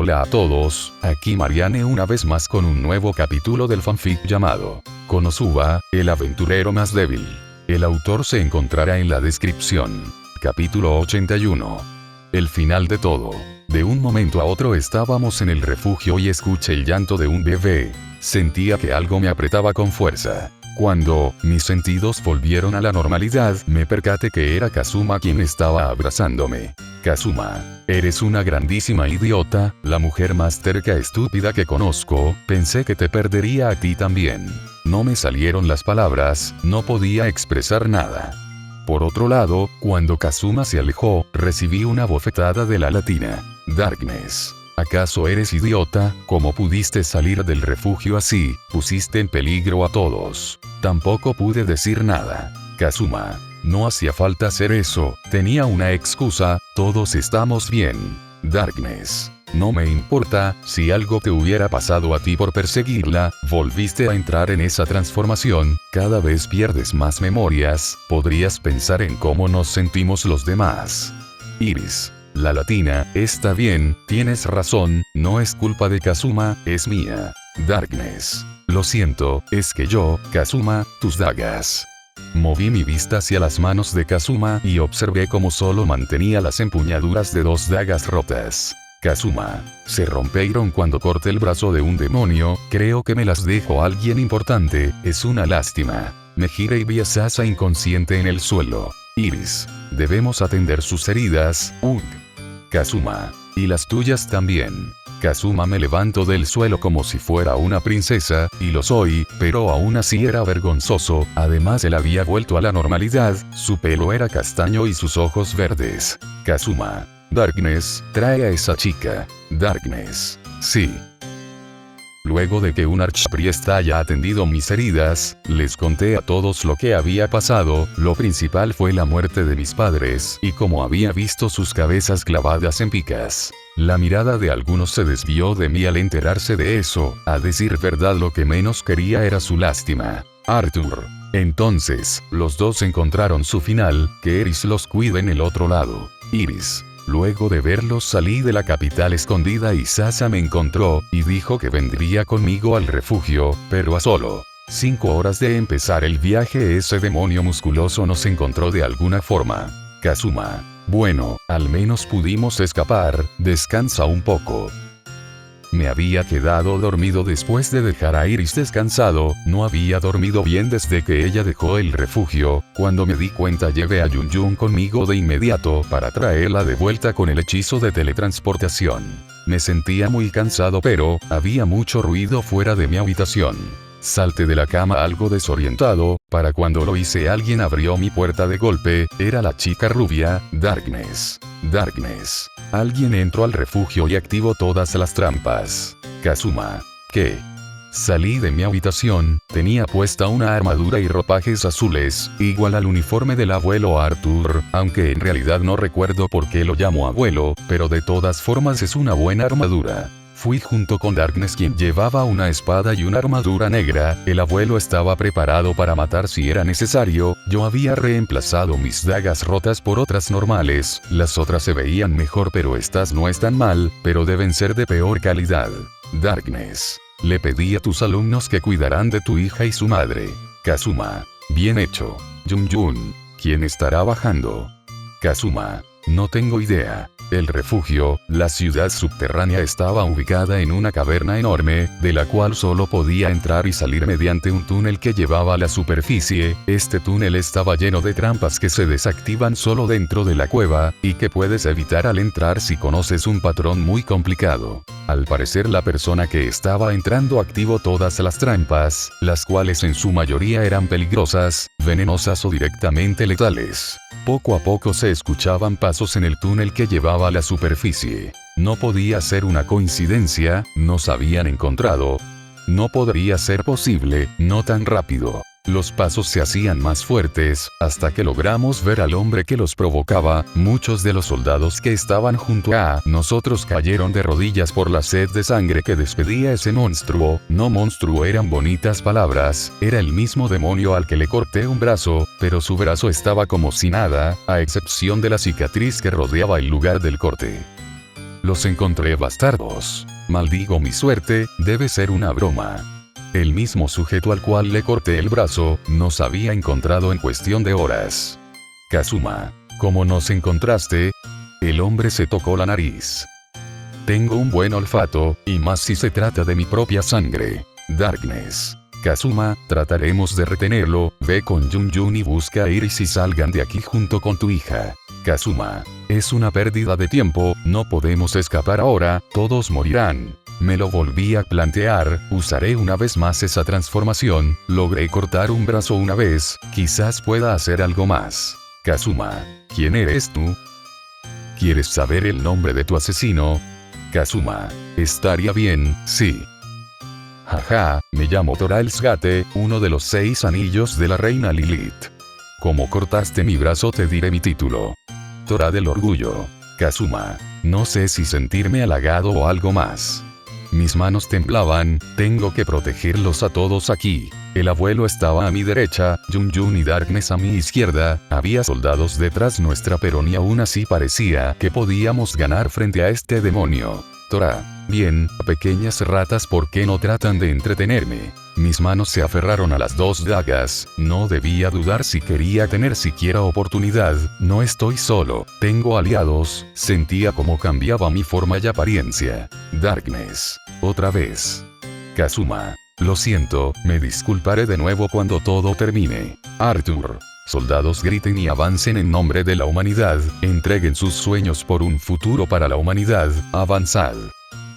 Hola a todos, aquí Marianne una vez más con un nuevo capítulo del fanfic llamado Konosuba, el aventurero más débil. El autor se encontrará en la descripción. Capítulo 81. El final de todo. De un momento a otro estábamos en el refugio y escuché el llanto de un bebé. Sentía que algo me apretaba con fuerza. Cuando mis sentidos volvieron a la normalidad, me percaté que era Kazuma quien estaba abrazándome. Kazuma, eres una grandísima idiota, la mujer más terca estúpida que conozco, pensé que te perdería a ti también. No me salieron las palabras, no podía expresar nada. Por otro lado, cuando Kazuma se alejó, recibí una bofetada de la latina. Darkness. ¿Acaso eres idiota? ¿Cómo pudiste salir del refugio así? Pusiste en peligro a todos. Tampoco pude decir nada. Kazuma. No hacía falta hacer eso, tenía una excusa, todos estamos bien. Darkness. No me importa, si algo te hubiera pasado a ti por perseguirla, volviste a entrar en esa transformación, cada vez pierdes más memorias, podrías pensar en cómo nos sentimos los demás. Iris. La latina, está bien, tienes razón, no es culpa de Kazuma, es mía. Darkness. Lo siento, es que yo, Kazuma, tus dagas. Moví mi vista hacia las manos de Kazuma y observé cómo solo mantenía las empuñaduras de dos dagas rotas. Kazuma. Se rompieron cuando corté el brazo de un demonio, creo que me las dejó alguien importante, es una lástima. Me giré y vi a Sasa inconsciente en el suelo. Iris. Debemos atender sus heridas, Kazuma. Y las tuyas también. Kazuma. Me levanto del suelo como si fuera una princesa, y lo soy, pero aún así era vergonzoso, además él había vuelto a la normalidad, su pelo era castaño y sus ojos verdes. Kazuma. Darkness, trae a esa chica. Darkness. Sí. Luego de que un archpriest haya atendido mis heridas, les conté a todos lo que había pasado, lo principal fue la muerte de mis padres, y cómo había visto sus cabezas clavadas en picas. La mirada de algunos se desvió de mí al enterarse de eso, a decir verdad lo que menos quería era su lástima. Arthur. Entonces, los dos encontraron su final, que Eris los cuide en el otro lado. Iris. Luego de verlos salí de la capital escondida y Sasa me encontró, y dijo que vendría conmigo al refugio, pero a solo 5 horas de empezar el viaje ese demonio musculoso nos encontró de alguna forma. Kazuma. Bueno, al menos pudimos escapar, descansa un poco. Me había quedado dormido después de dejar a Iris descansado, no había dormido bien desde que ella dejó el refugio, cuando me di cuenta llevé a Yun conmigo de inmediato para traerla de vuelta con el hechizo de teletransportación. Me sentía muy cansado pero, había mucho ruido fuera de mi habitación. Salté de la cama algo desorientado, para cuando lo hice alguien abrió mi puerta de golpe, era la chica rubia, Darkness. Darkness. Alguien entró al refugio y activó todas las trampas. Kazuma. ¿Qué? Salí de mi habitación, tenía puesta una armadura y ropajes azules, igual al uniforme del abuelo Arthur, aunque en realidad no recuerdo por qué lo llamo abuelo, pero de todas formas es una buena armadura. Fui junto con Darkness quien llevaba una espada y una armadura negra, el abuelo estaba preparado para matar si era necesario, yo había reemplazado mis dagas rotas por otras normales, las otras se veían mejor pero estas no están mal, pero deben ser de peor calidad. Darkness. Le pedí a tus alumnos que cuidarán de tu hija y su madre. Kazuma. Bien hecho. Yun. ¿Quién estará bajando? Kazuma. No tengo idea. El refugio, la ciudad subterránea estaba ubicada en una caverna enorme, de la cual solo podía entrar y salir mediante un túnel que llevaba a la superficie, este túnel estaba lleno de trampas que se desactivan solo dentro de la cueva, y que puedes evitar al entrar si conoces un patrón muy complicado. Al parecer la persona que estaba entrando activó todas las trampas, las cuales en su mayoría eran peligrosas, venenosas o directamente letales. Poco a poco se escuchaban pasos en el túnel que llevaba a la superficie. No podía ser una coincidencia, nos habían encontrado. No podría ser posible, no tan rápido. Los pasos se hacían más fuertes, hasta que logramos ver al hombre que los provocaba. Muchos de los soldados que estaban junto a nosotros cayeron de rodillas por la sed de sangre que despedía ese monstruo. No monstruo eran bonitas palabras, era el mismo demonio al que le corté un brazo, pero su brazo estaba como si nada, a excepción de la cicatriz que rodeaba el lugar del corte. Los encontré bastardos. Maldigo mi suerte, debe ser una broma. El mismo sujeto al cual le corté el brazo, nos había encontrado en cuestión de horas. Kazuma. ¿Cómo nos encontraste? El hombre se tocó la nariz. Tengo un buen olfato, y más si se trata de mi propia sangre. Darkness. Kazuma, trataremos de retenerlo, ve con Jun Jun y busca a Iris y salgan de aquí junto con tu hija. Kazuma. Es una pérdida de tiempo, no podemos escapar ahora, todos morirán. Me lo volví a plantear, usaré una vez más esa transformación, logré cortar un brazo una vez, quizás pueda hacer algo más. Kazuma. ¿Quién eres tú? ¿Quieres saber el nombre de tu asesino? Kazuma. Estaría bien, sí. Jaja, me llamo Tora el Sgate, uno de los 6 anillos de la reina Lilith. Como cortaste mi brazo te diré mi título. Tora del orgullo. Kazuma. No sé si sentirme halagado o algo más. Mis manos temblaban, tengo que protegerlos a todos aquí. El abuelo estaba a mi derecha, Jun Jun y Darkness a mi izquierda, había soldados detrás nuestra pero ni aún así parecía que podíamos ganar frente a este demonio. Tora. Bien, pequeñas ratas, ¿por qué no tratan de entretenerme? Mis manos se aferraron a las 2 dagas, no debía dudar si quería tener siquiera oportunidad, no estoy solo, tengo aliados, sentía cómo cambiaba mi forma y apariencia. Darkness. Otra vez. Kazuma. Lo siento, me disculparé de nuevo cuando todo termine. Arthur. Soldados griten y avancen en nombre de la humanidad, entreguen sus sueños por un futuro para la humanidad, avanzad.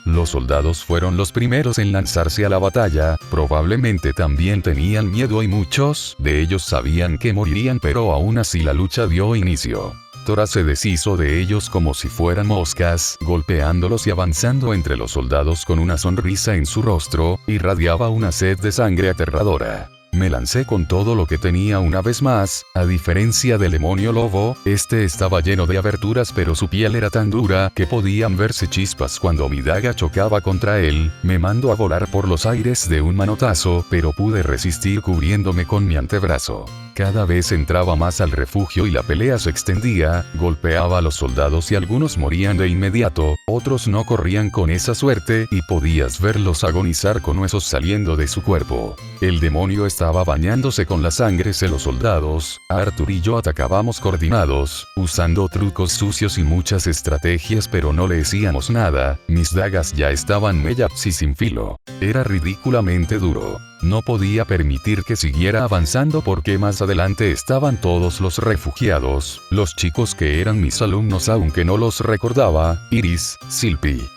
Los soldados fueron los primeros en lanzarse a la batalla, probablemente también tenían miedo y muchos de ellos sabían que morirían pero aún así la lucha dio inicio. Tora se deshizo de ellos como si fueran moscas, golpeándolos y avanzando entre los soldados con una sonrisa en su rostro, irradiaba una sed de sangre aterradora. Me lancé con todo lo que tenía una vez más, a diferencia del demonio lobo, este estaba lleno de aberturas pero su piel era tan dura que podían verse chispas cuando mi daga chocaba contra él, me mandó a volar por los aires de un manotazo pero pude resistir cubriéndome con mi antebrazo. Cada vez entraba más al refugio y la pelea se extendía, golpeaba a los soldados y algunos morían de inmediato, otros no corrían con esa suerte y podías verlos agonizar con huesos saliendo de su cuerpo. El demonio estaba bañándose con la sangre de los soldados, Arthur y yo atacábamos coordinados, usando trucos sucios y muchas estrategias pero no le hacíamos nada, mis dagas ya estaban mellaps y sin filo. Era ridículamente duro. No podía permitir que siguiera avanzando porque más adelante estaban todos los refugiados, los chicos que eran mis alumnos aunque no los recordaba, Iris, Silpy.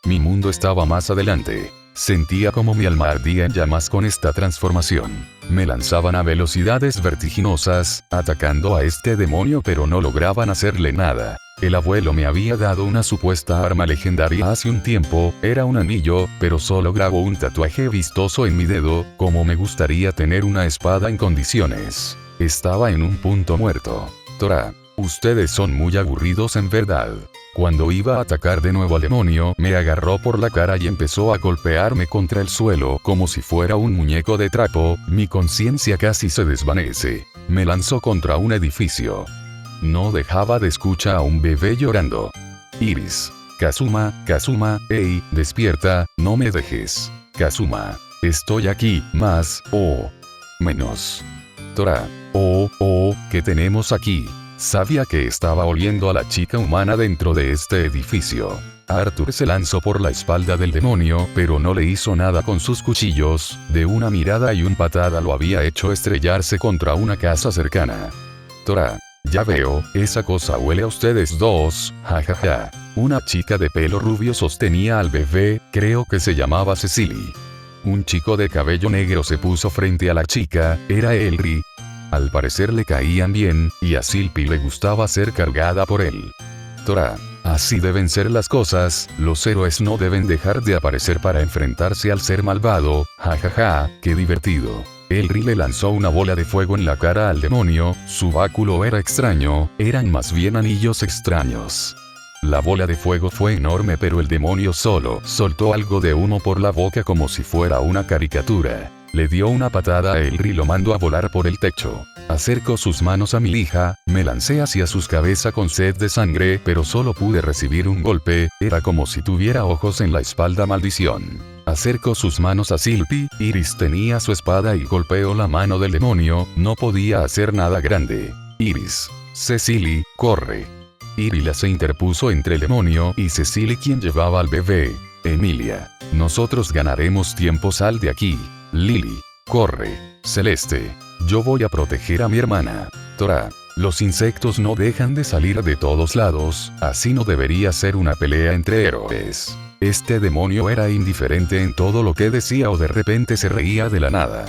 Mi mundo estaba más adelante. Sentía como mi alma ardía en llamas con esta transformación. Me lanzaban a velocidades vertiginosas, atacando a este demonio pero no lograban hacerle nada. El abuelo me había dado una supuesta arma legendaria hace un tiempo, era un anillo, pero solo grabó un tatuaje vistoso en mi dedo, como me gustaría tener una espada en condiciones. Estaba en un punto muerto. Tora. Ustedes son muy aburridos en verdad. Cuando iba a atacar de nuevo al demonio, me agarró por la cara y empezó a golpearme contra el suelo como si fuera un muñeco de trapo, mi conciencia casi se desvanece. Me lanzó contra un edificio. No dejaba de escuchar a un bebé llorando. Iris. Kazuma, Kazuma, hey, despierta, no me dejes. Kazuma. Estoy aquí, más, o menos. Tora. ¿Qué tenemos aquí? Sabía que estaba oliendo a la chica humana dentro de este edificio. Arthur se lanzó por la espalda del demonio, pero no le hizo nada con sus cuchillos, de una mirada y un patada lo había hecho estrellarse contra una casa cercana. Tora. Ya veo, esa cosa huele a ustedes dos, jajaja. Una chica de pelo rubio sostenía al bebé, creo que se llamaba Cecily. Un chico de cabello negro se puso frente a la chica, era Elry. Al parecer le caían bien, y a Silpy le gustaba ser cargada por él. Tora. Así deben ser las cosas, los héroes no deben dejar de aparecer para enfrentarse al ser malvado, jajaja, qué divertido. Elry le lanzó una bola de fuego en la cara al demonio, su báculo era extraño, eran más bien anillos extraños. La bola de fuego fue enorme pero el demonio solo soltó algo de humo por la boca como si fuera una caricatura. Le dio una patada a Elry y lo mandó a volar por el techo. Acercó sus manos a mi hija, me lancé hacia su cabeza con sed de sangre, pero solo pude recibir un golpe, era como si tuviera ojos en la espalda. Maldición. Acercó sus manos a Silpi, Iris tenía su espada y golpeó la mano del demonio, no podía hacer nada grande. Iris. Cecily, corre. Irila se interpuso entre el demonio y Cecily, quien llevaba al bebé. Emilia. Nosotros ganaremos tiempo, sal de aquí. Lily. Corre. Celeste. Yo voy a proteger a mi hermana. Tora. Los insectos no dejan de salir de todos lados, así no debería ser una pelea entre héroes. Este demonio era indiferente en todo lo que decía o de repente se reía de la nada.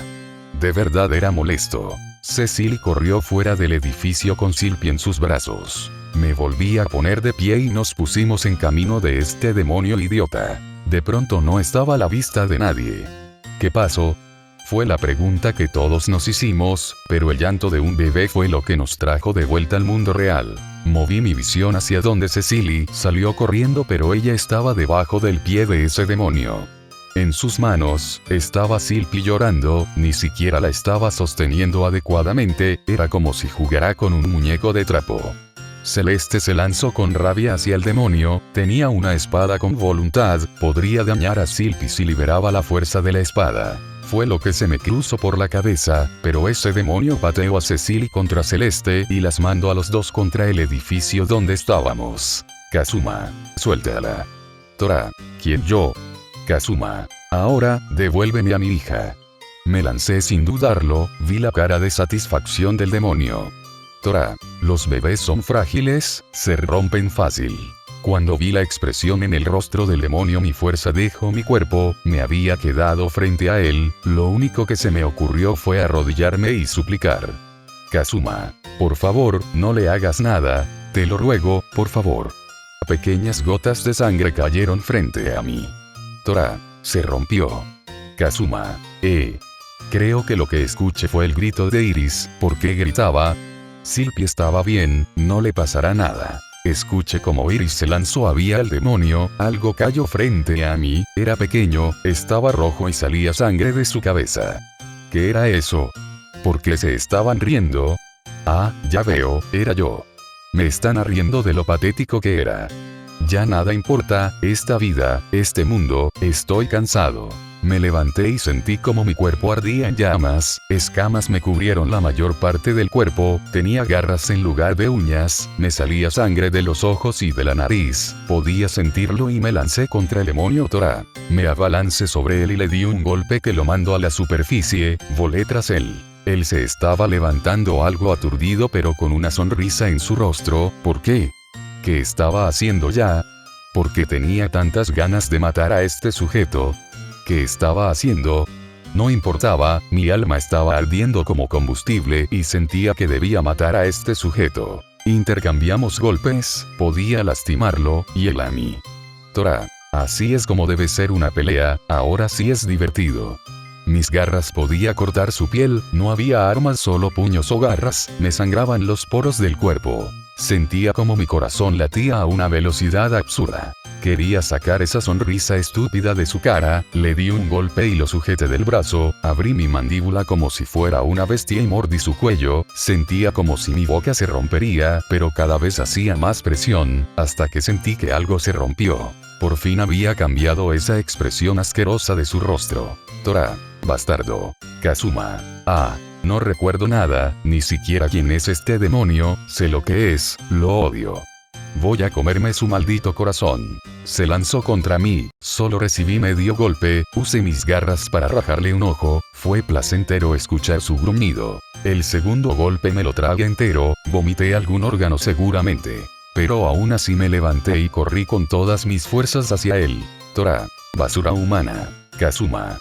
De verdad era molesto. Cecily corrió fuera del edificio con Silpi en sus brazos. Me volví a poner de pie y nos pusimos en camino de este demonio idiota. De pronto no estaba a la vista de nadie. ¿Qué pasó? Fue la pregunta que todos nos hicimos, pero el llanto de un bebé fue lo que nos trajo de vuelta al mundo real. Moví mi visión hacia donde Cecily salió corriendo, pero ella estaba debajo del pie de ese demonio. En sus manos estaba Silpi llorando, ni siquiera la estaba sosteniendo adecuadamente, era como si jugara con un muñeco de trapo. Celeste se lanzó con rabia hacia el demonio, tenía una espada con voluntad, podría dañar a Silpi si liberaba la fuerza de la espada. Fue lo que se me cruzó por la cabeza, pero ese demonio pateó a Cecily contra Celeste y las mandó a los dos contra el edificio donde estábamos. Kazuma, suéltala. Tora, ¿quién yo? Kazuma, ahora, devuélveme a mi hija. Me lancé sin dudarlo, vi la cara de satisfacción del demonio. Tora, los bebés son frágiles, se rompen fácil. Cuando vi la expresión en el rostro del demonio, mi fuerza dejó mi cuerpo, me había quedado frente a él, lo único que se me ocurrió fue arrodillarme y suplicar. Kazuma, por favor, no le hagas nada, te lo ruego, por favor. Pequeñas gotas de sangre cayeron frente a mí. Tora, se rompió. Kazuma, creo que lo que escuché fue el grito de Iris. ¿Por qué gritaba? Silpi estaba bien, no le pasará nada. Escuché como Iris se lanzó hacia el demonio, algo cayó frente a mí, era pequeño, estaba rojo y salía sangre de su cabeza. ¿Qué era eso? ¿Por qué se estaban riendo? Ah, ya veo, era yo. Me están riendo de lo patético que era. Ya nada importa, esta vida, este mundo, estoy cansado. Me levanté y sentí como mi cuerpo ardía en llamas, escamas me cubrieron la mayor parte del cuerpo, tenía garras en lugar de uñas, me salía sangre de los ojos y de la nariz, podía sentirlo y me lancé contra el demonio Tora. Me abalancé sobre él y le di un golpe que lo mandó a la superficie, volé tras él. Él se estaba levantando algo aturdido pero con una sonrisa en su rostro. ¿Por qué? ¿Qué estaba haciendo ya? ¿Por qué tenía tantas ganas de matar a este sujeto? ¿Qué estaba haciendo? No importaba, mi alma estaba ardiendo como combustible y sentía que debía matar a este sujeto. Intercambiamos golpes, podía lastimarlo, y él a mí. Tora, así es como debe ser una pelea, ahora sí es divertido. Mis garras podía cortar su piel, no había armas, solo puños o garras, me sangraban los poros del cuerpo. Sentía como mi corazón latía a una velocidad absurda. Quería sacar esa sonrisa estúpida de su cara, le di un golpe y lo sujeté del brazo, abrí mi mandíbula como si fuera una bestia y mordí su cuello, sentía como si mi boca se rompería, pero cada vez hacía más presión, hasta que sentí que algo se rompió. Por fin había cambiado esa expresión asquerosa de su rostro. Tora, bastardo. Kazuma. No recuerdo nada, ni siquiera quién es este demonio, sé lo que es, lo odio. Voy a comerme su maldito corazón. Se lanzó contra mí, solo recibí medio golpe, usé mis garras para rajarle un ojo, fue placentero escuchar su gruñido. El segundo golpe me lo tragué entero, vomité algún órgano seguramente. Pero aún así me levanté y corrí con todas mis fuerzas hacia él. Tora, basura humana. Kazuma.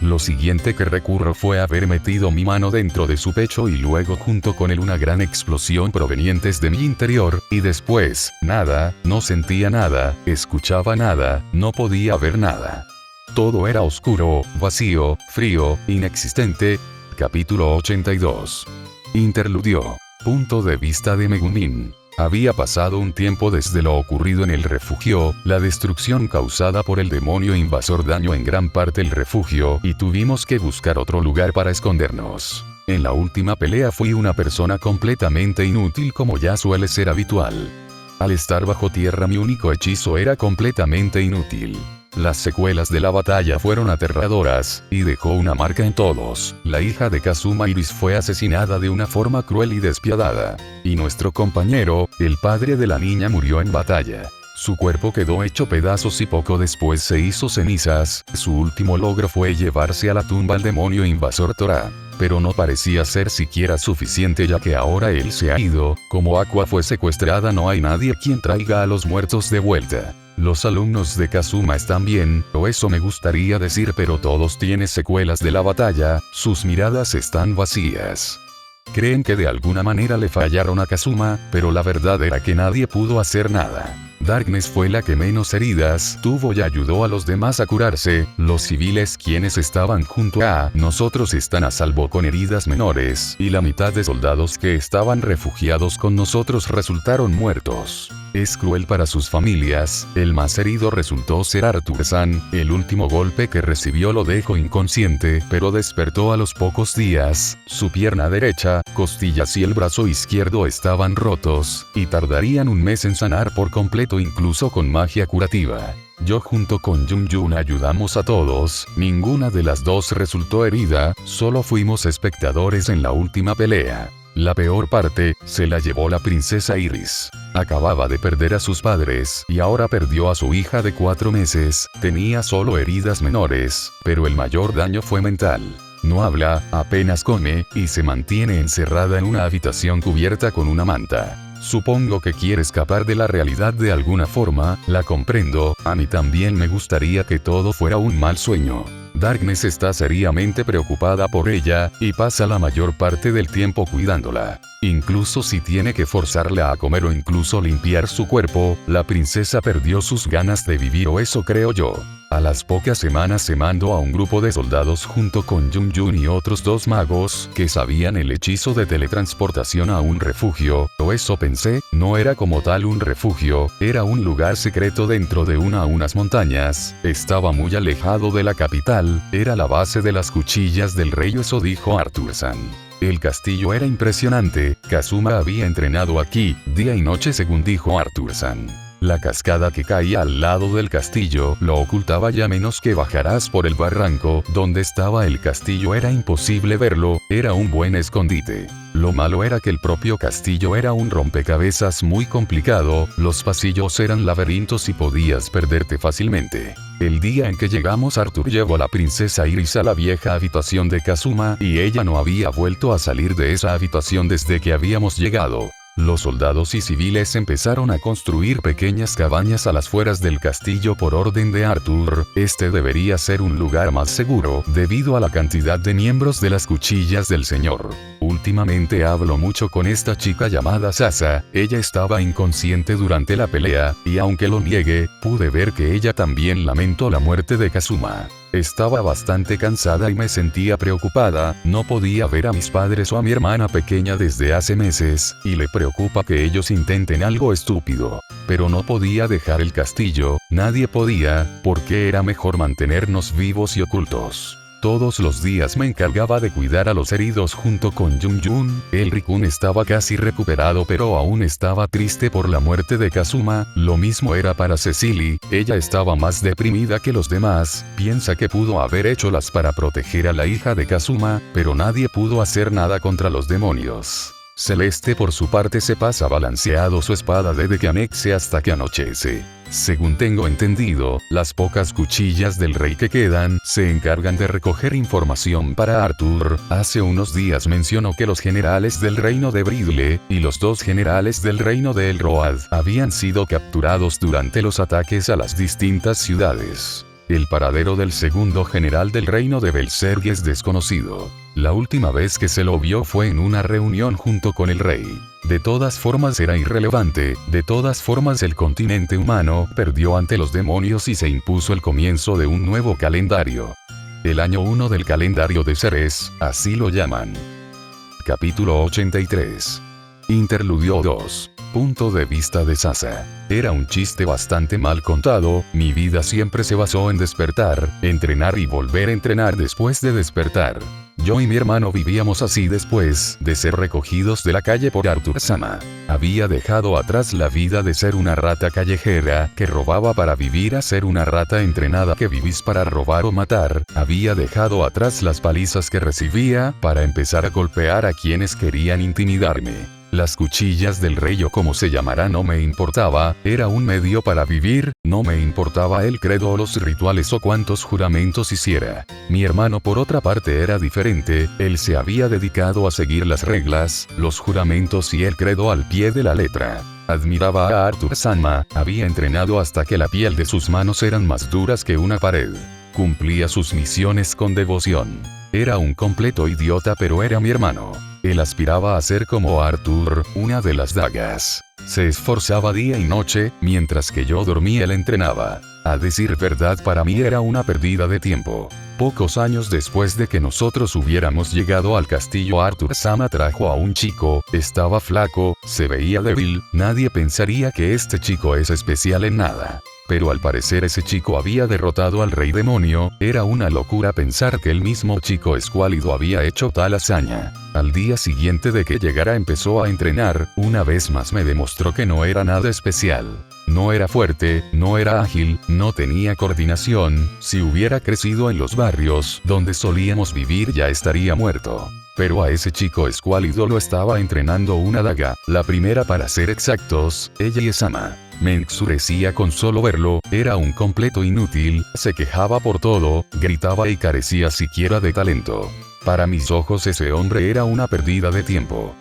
Lo siguiente que recurro fue haber metido mi mano dentro de su pecho y luego junto con él una gran explosión provenientes de mi interior, y después, nada, no sentía nada, escuchaba nada, no podía ver nada. Todo era oscuro, vacío, frío, inexistente. Capítulo 82. Interludio. Punto de vista de Megumin. Había pasado un tiempo desde lo ocurrido en el refugio, la destrucción causada por el demonio invasor dañó en gran parte el refugio y tuvimos que buscar otro lugar para escondernos. En la última pelea fui una persona completamente inútil como ya suele ser habitual. Al estar bajo tierra mi único hechizo era completamente inútil. Las secuelas de la batalla fueron aterradoras, y dejó una marca en todos. La hija de Kazuma Iris fue asesinada de una forma cruel y despiadada. Y nuestro compañero, el padre de la niña, murió en batalla. Su cuerpo quedó hecho pedazos y poco después se hizo cenizas. Su último logro fue llevarse a la tumba al demonio invasor Torah. Pero no parecía ser siquiera suficiente ya que ahora él se ha ido, como Aqua fue secuestrada no hay nadie quien traiga a los muertos de vuelta. Los alumnos de Kazuma están bien, o eso me gustaría decir, pero todos tienen secuelas de la batalla, sus miradas están vacías. Creen que de alguna manera le fallaron a Kazuma, pero la verdad era que nadie pudo hacer nada. Darkness fue la que menos heridas tuvo y ayudó a los demás a curarse. Los civiles quienes estaban junto a nosotros están a salvo con heridas menores, y la mitad de soldados que estaban refugiados con nosotros resultaron muertos. Es cruel para sus familias. El más herido resultó ser Arthur-san. El último golpe que recibió lo dejó inconsciente, pero despertó a los pocos días. Su pierna derecha, costillas y el brazo izquierdo estaban rotos, y tardarían un mes en sanar por completo incluso con magia curativa. Yo junto con Jun ayudamos a todos, ninguna de las dos resultó herida, solo fuimos espectadores en la última pelea. La peor parte, se la llevó la princesa Iris. Acababa de perder a sus padres, y ahora perdió a su hija de 4 meses, tenía solo heridas menores, pero el mayor daño fue mental. No habla, apenas come, y se mantiene encerrada en una habitación cubierta con una manta. Supongo que quiere escapar de la realidad de alguna forma, la comprendo, a mí también me gustaría que todo fuera un mal sueño. Darkness está seriamente preocupada por ella, y pasa la mayor parte del tiempo cuidándola. Incluso si tiene que forzarla a comer o incluso limpiar su cuerpo, la princesa perdió sus ganas de vivir, o eso creo yo. A las pocas semanas se mandó a un grupo de soldados junto con Jun y otros 2 magos que sabían el hechizo de teletransportación a un refugio, o eso pensé. No era como tal un refugio, era un lugar secreto dentro de unas montañas, estaba muy alejado de la capital, era la base de las cuchillas del rey, eso dijo Arthur-san. El castillo era impresionante, Kazuma había entrenado aquí, día y noche según dijo Arthur-san. La cascada que caía al lado del castillo lo ocultaba ya menos que bajarás por el barranco donde estaba el castillo era imposible verlo, era un buen escondite. Lo malo era que el propio castillo era un rompecabezas muy complicado, los pasillos eran laberintos y podías perderte fácilmente. El día en que llegamos Arthur llevó a la princesa Iris a la vieja habitación de Kazuma y ella no había vuelto a salir de esa habitación desde que habíamos llegado. Los soldados y civiles empezaron a construir pequeñas cabañas a las afueras del castillo por orden de Arthur. Este debería ser un lugar más seguro, debido a la cantidad de miembros de las cuchillas del señor. Últimamente hablo mucho con esta chica llamada Sasa, ella estaba inconsciente durante la pelea, y aunque lo niegue, pude ver que ella también lamentó la muerte de Kazuma. Estaba bastante cansada y me sentía preocupada, no podía ver a mis padres o a mi hermana pequeña desde hace meses, y le preocupa que ellos intenten algo estúpido. Pero no podía dejar el castillo, nadie podía, porque era mejor mantenernos vivos y ocultos. Todos los días me encargaba de cuidar a los heridos junto con Jun. El Rikun estaba casi recuperado pero aún estaba triste por la muerte de Kazuma, lo mismo era para Cecily, ella estaba más deprimida que los demás, piensa que pudo haber hecho las para proteger a la hija de Kazuma, pero nadie pudo hacer nada contra los demonios. Celeste por su parte se pasa balanceado su espada desde que anexe hasta que anochece. Según tengo entendido, las pocas cuchillas del rey que quedan, se encargan de recoger información para Arthur. Hace unos días mencionó que los generales del reino de Bridle, y los 2 generales del reino de Elroad, habían sido capturados durante los ataques a las distintas ciudades. El paradero del segundo general del reino de Belserg es desconocido. La última vez que se lo vio fue en una reunión junto con el rey. De todas formas era irrelevante, de todas formas el continente humano perdió ante los demonios y se impuso el comienzo de un nuevo calendario. El año 1 del calendario de Ceres, así lo llaman. Capítulo 83. Interludio 2. Punto de vista de Sasa. Era un chiste bastante mal contado, mi vida siempre se basó en despertar, entrenar y volver a entrenar después de despertar. Yo y mi hermano vivíamos así después de ser recogidos de la calle por Arthur-sama. Había dejado atrás la vida de ser una rata callejera que robaba para vivir a ser una rata entrenada que vivís para robar o matar. Había dejado atrás las palizas que recibía para empezar a golpear a quienes querían intimidarme. Las cuchillas del rey o como se llamará no me importaba, era un medio para vivir, no me importaba el credo o los rituales o cuántos juramentos hiciera. Mi hermano por otra parte era diferente, él se había dedicado a seguir las reglas, los juramentos y el credo al pie de la letra. Admiraba a Arthur-sama, había entrenado hasta que la piel de sus manos eran más duras que una pared. Cumplía sus misiones con devoción. Era un completo idiota pero era mi hermano. Él aspiraba a ser como Arthur, una de las dagas. Se esforzaba día y noche, mientras que yo dormía él entrenaba. A decir verdad para mí era una pérdida de tiempo. Pocos años después de que nosotros hubiéramos llegado al castillo Arthur-sama trajo a un chico, estaba flaco, se veía débil, nadie pensaría que este chico es especial en nada. Pero al parecer ese chico había derrotado al rey demonio, era una locura pensar que el mismo chico escuálido había hecho tal hazaña. Al día siguiente de que llegara empezó a entrenar, una vez más me demostró que no era nada especial. No era fuerte, no era ágil, no tenía coordinación, si hubiera crecido en los barrios donde solíamos vivir ya estaría muerto. Pero a ese chico escuálido lo estaba entrenando una daga, la primera para ser exactos, Eiji-sama. Me enfurecía con solo verlo, era un completo inútil, se quejaba por todo, gritaba y carecía siquiera de talento. Para mis ojos ese hombre era una pérdida de tiempo.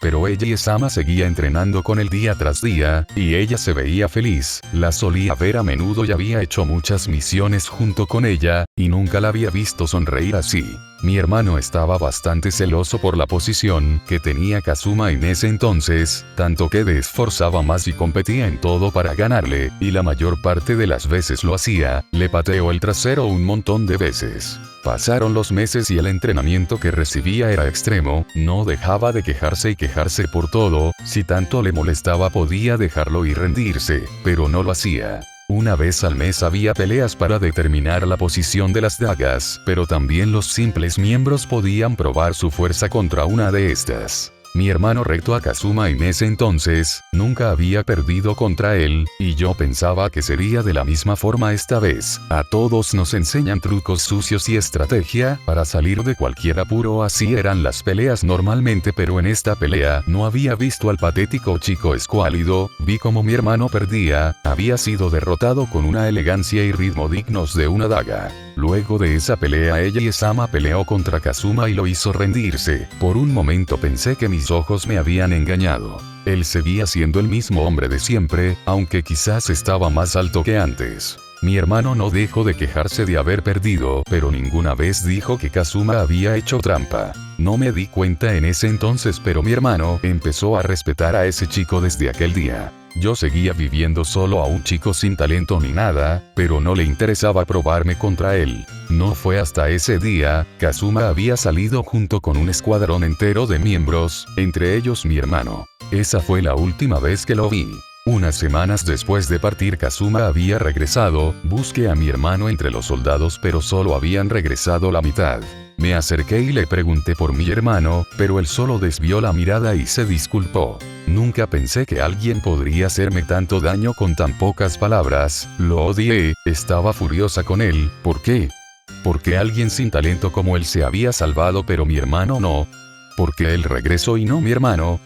Pero Eiji-sama seguía entrenando con él día tras día, y ella se veía feliz, la solía ver a menudo y había hecho muchas misiones junto con ella, y nunca la había visto sonreír así. Mi hermano estaba bastante celoso por la posición que tenía Kazuma en ese entonces, tanto que se esforzaba más y competía en todo para ganarle, y la mayor parte de las veces lo hacía, le pateó el trasero un montón de veces. Pasaron los meses y el entrenamiento que recibía era extremo, no dejaba de quejarse y quejarse por todo, si tanto le molestaba podía dejarlo y rendirse, pero no lo hacía. Una vez al mes había peleas para determinar la posición de las dagas, pero también los simples miembros podían probar su fuerza contra una de estas. Mi hermano retó a Kazuma en ese entonces, nunca había perdido contra él, y yo pensaba que sería de la misma forma esta vez. A todos nos enseñan trucos sucios y estrategia para salir de cualquier apuro, así eran las peleas normalmente, pero en esta pelea no había visto al patético chico escuálido, vi como mi hermano perdía, había sido derrotado con una elegancia y ritmo dignos de una daga. Luego de esa pelea Eiji-sama peleó contra Kazuma y lo hizo rendirse. Por un momento pensé que mis ojos me habían engañado. Él seguía siendo el mismo hombre de siempre, aunque quizás estaba más alto que antes. Mi hermano no dejó de quejarse de haber perdido, pero ninguna vez dijo que Kazuma había hecho trampa. No me di cuenta en ese entonces, pero mi hermano empezó a respetar a ese chico desde aquel día. Yo seguía viviendo solo a un chico sin talento ni nada, pero no le interesaba probarme contra él. No fue hasta ese día, Kazuma había salido junto con un escuadrón entero de miembros, entre ellos mi hermano. Esa fue la última vez que lo vi. Unas semanas después de partir Kazuma había regresado, busqué a mi hermano entre los soldados pero solo habían regresado la mitad. Me acerqué y le pregunté por mi hermano, pero él solo desvió la mirada y se disculpó. Nunca pensé que alguien podría hacerme tanto daño con tan pocas palabras, lo odié, estaba furiosa con él, ¿por qué? Porque alguien sin talento como él se había salvado pero mi hermano no. Porque él regresó y no mi hermano.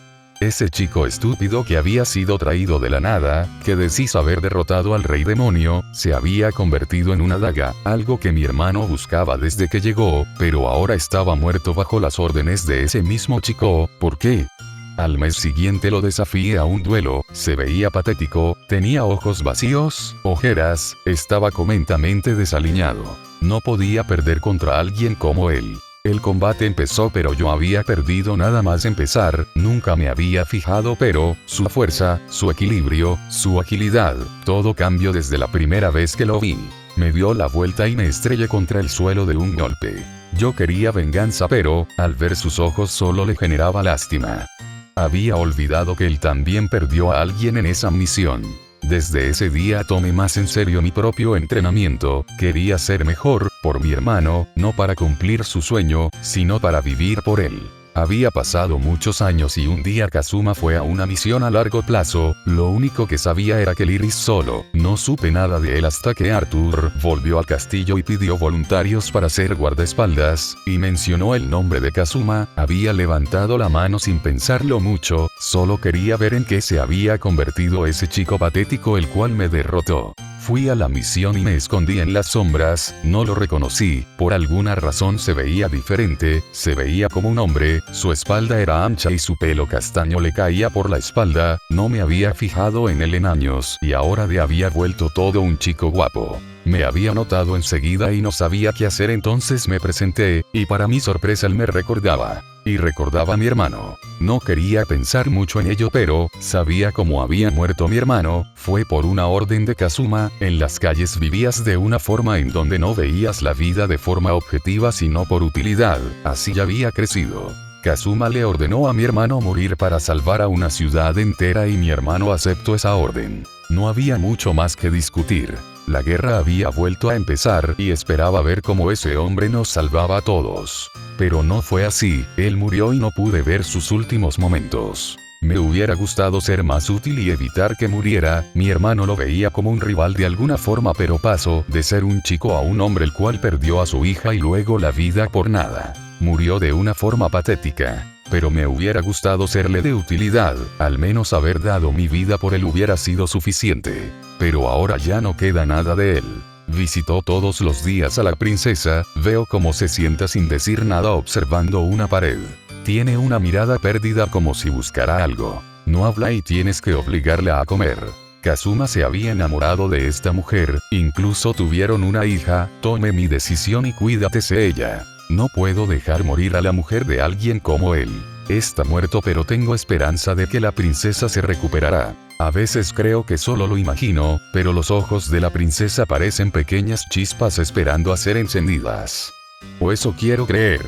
Ese chico estúpido que había sido traído de la nada, que decís haber derrotado al rey demonio, se había convertido en una daga, algo que mi hermano buscaba desde que llegó, pero ahora estaba muerto bajo las órdenes de ese mismo chico, ¿por qué? Al mes siguiente lo desafié a un duelo, se veía patético, tenía ojos vacíos, ojeras, estaba completamente desaliñado. No podía perder contra alguien como él. El combate empezó pero yo había perdido nada más empezar, nunca me había fijado pero, su fuerza, su equilibrio, su agilidad, todo cambió desde la primera vez que lo vi. Me dio la vuelta y me estrellé contra el suelo de un golpe. Yo quería venganza pero, al ver sus ojos solo le generaba lástima. Había olvidado que él también perdió a alguien en esa misión. Desde ese día tomé más en serio mi propio entrenamiento, quería ser mejor, por mi hermano, no para cumplir su sueño, sino para vivir por él. Había pasado muchos años y un día Kazuma fue a una misión a largo plazo, lo único que sabía era que Iris solo, no supe nada de él hasta que Arthur volvió al castillo y pidió voluntarios para ser guardaespaldas, y mencionó el nombre de Kazuma, había levantado la mano sin pensarlo mucho, solo quería ver en qué se había convertido ese chico patético el cual me derrotó. Fui a la misión y me escondí en las sombras, no lo reconocí, por alguna razón se veía diferente, se veía como un hombre, su espalda era ancha y su pelo castaño le caía por la espalda, no me había fijado en él en años y ahora le había vuelto todo un chico guapo. Me había notado enseguida y no sabía qué hacer, entonces me presenté, y para mi sorpresa él me recordaba. Y recordaba a mi hermano. No quería pensar mucho en ello, pero sabía cómo había muerto mi hermano, fue por una orden de Kazuma, en las calles vivías de una forma en donde no veías la vida de forma objetiva sino por utilidad, así ya había crecido. Kazuma le ordenó a mi hermano morir para salvar a una ciudad entera y mi hermano aceptó esa orden. No había mucho más que discutir. La guerra había vuelto a empezar y esperaba ver cómo ese hombre nos salvaba a todos. Pero no fue así, él murió y no pude ver sus últimos momentos. Me hubiera gustado ser más útil y evitar que muriera, mi hermano lo veía como un rival de alguna forma, pero pasó de ser un chico a un hombre el cual perdió a su hija y luego la vida por nada. Murió de una forma patética. Pero me hubiera gustado serle de utilidad, al menos haber dado mi vida por él hubiera sido suficiente. Pero ahora ya no queda nada de él. Visitó todos los días a la princesa, veo cómo se sienta sin decir nada observando una pared. Tiene una mirada perdida como si buscara algo. No habla y tienes que obligarla a comer. Kazuma se había enamorado de esta mujer, incluso tuvieron una hija, tome mi decisión y cuídate ella. No puedo dejar morir a la mujer de alguien como él. Está muerto, pero tengo esperanza de que la princesa se recuperará. A veces creo que solo lo imagino, pero los ojos de la princesa parecen pequeñas chispas esperando a ser encendidas. O eso quiero creer.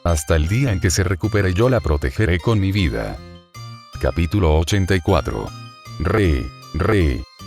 Hasta el día en que se recupere yo la protegeré con mi vida. Capítulo 84.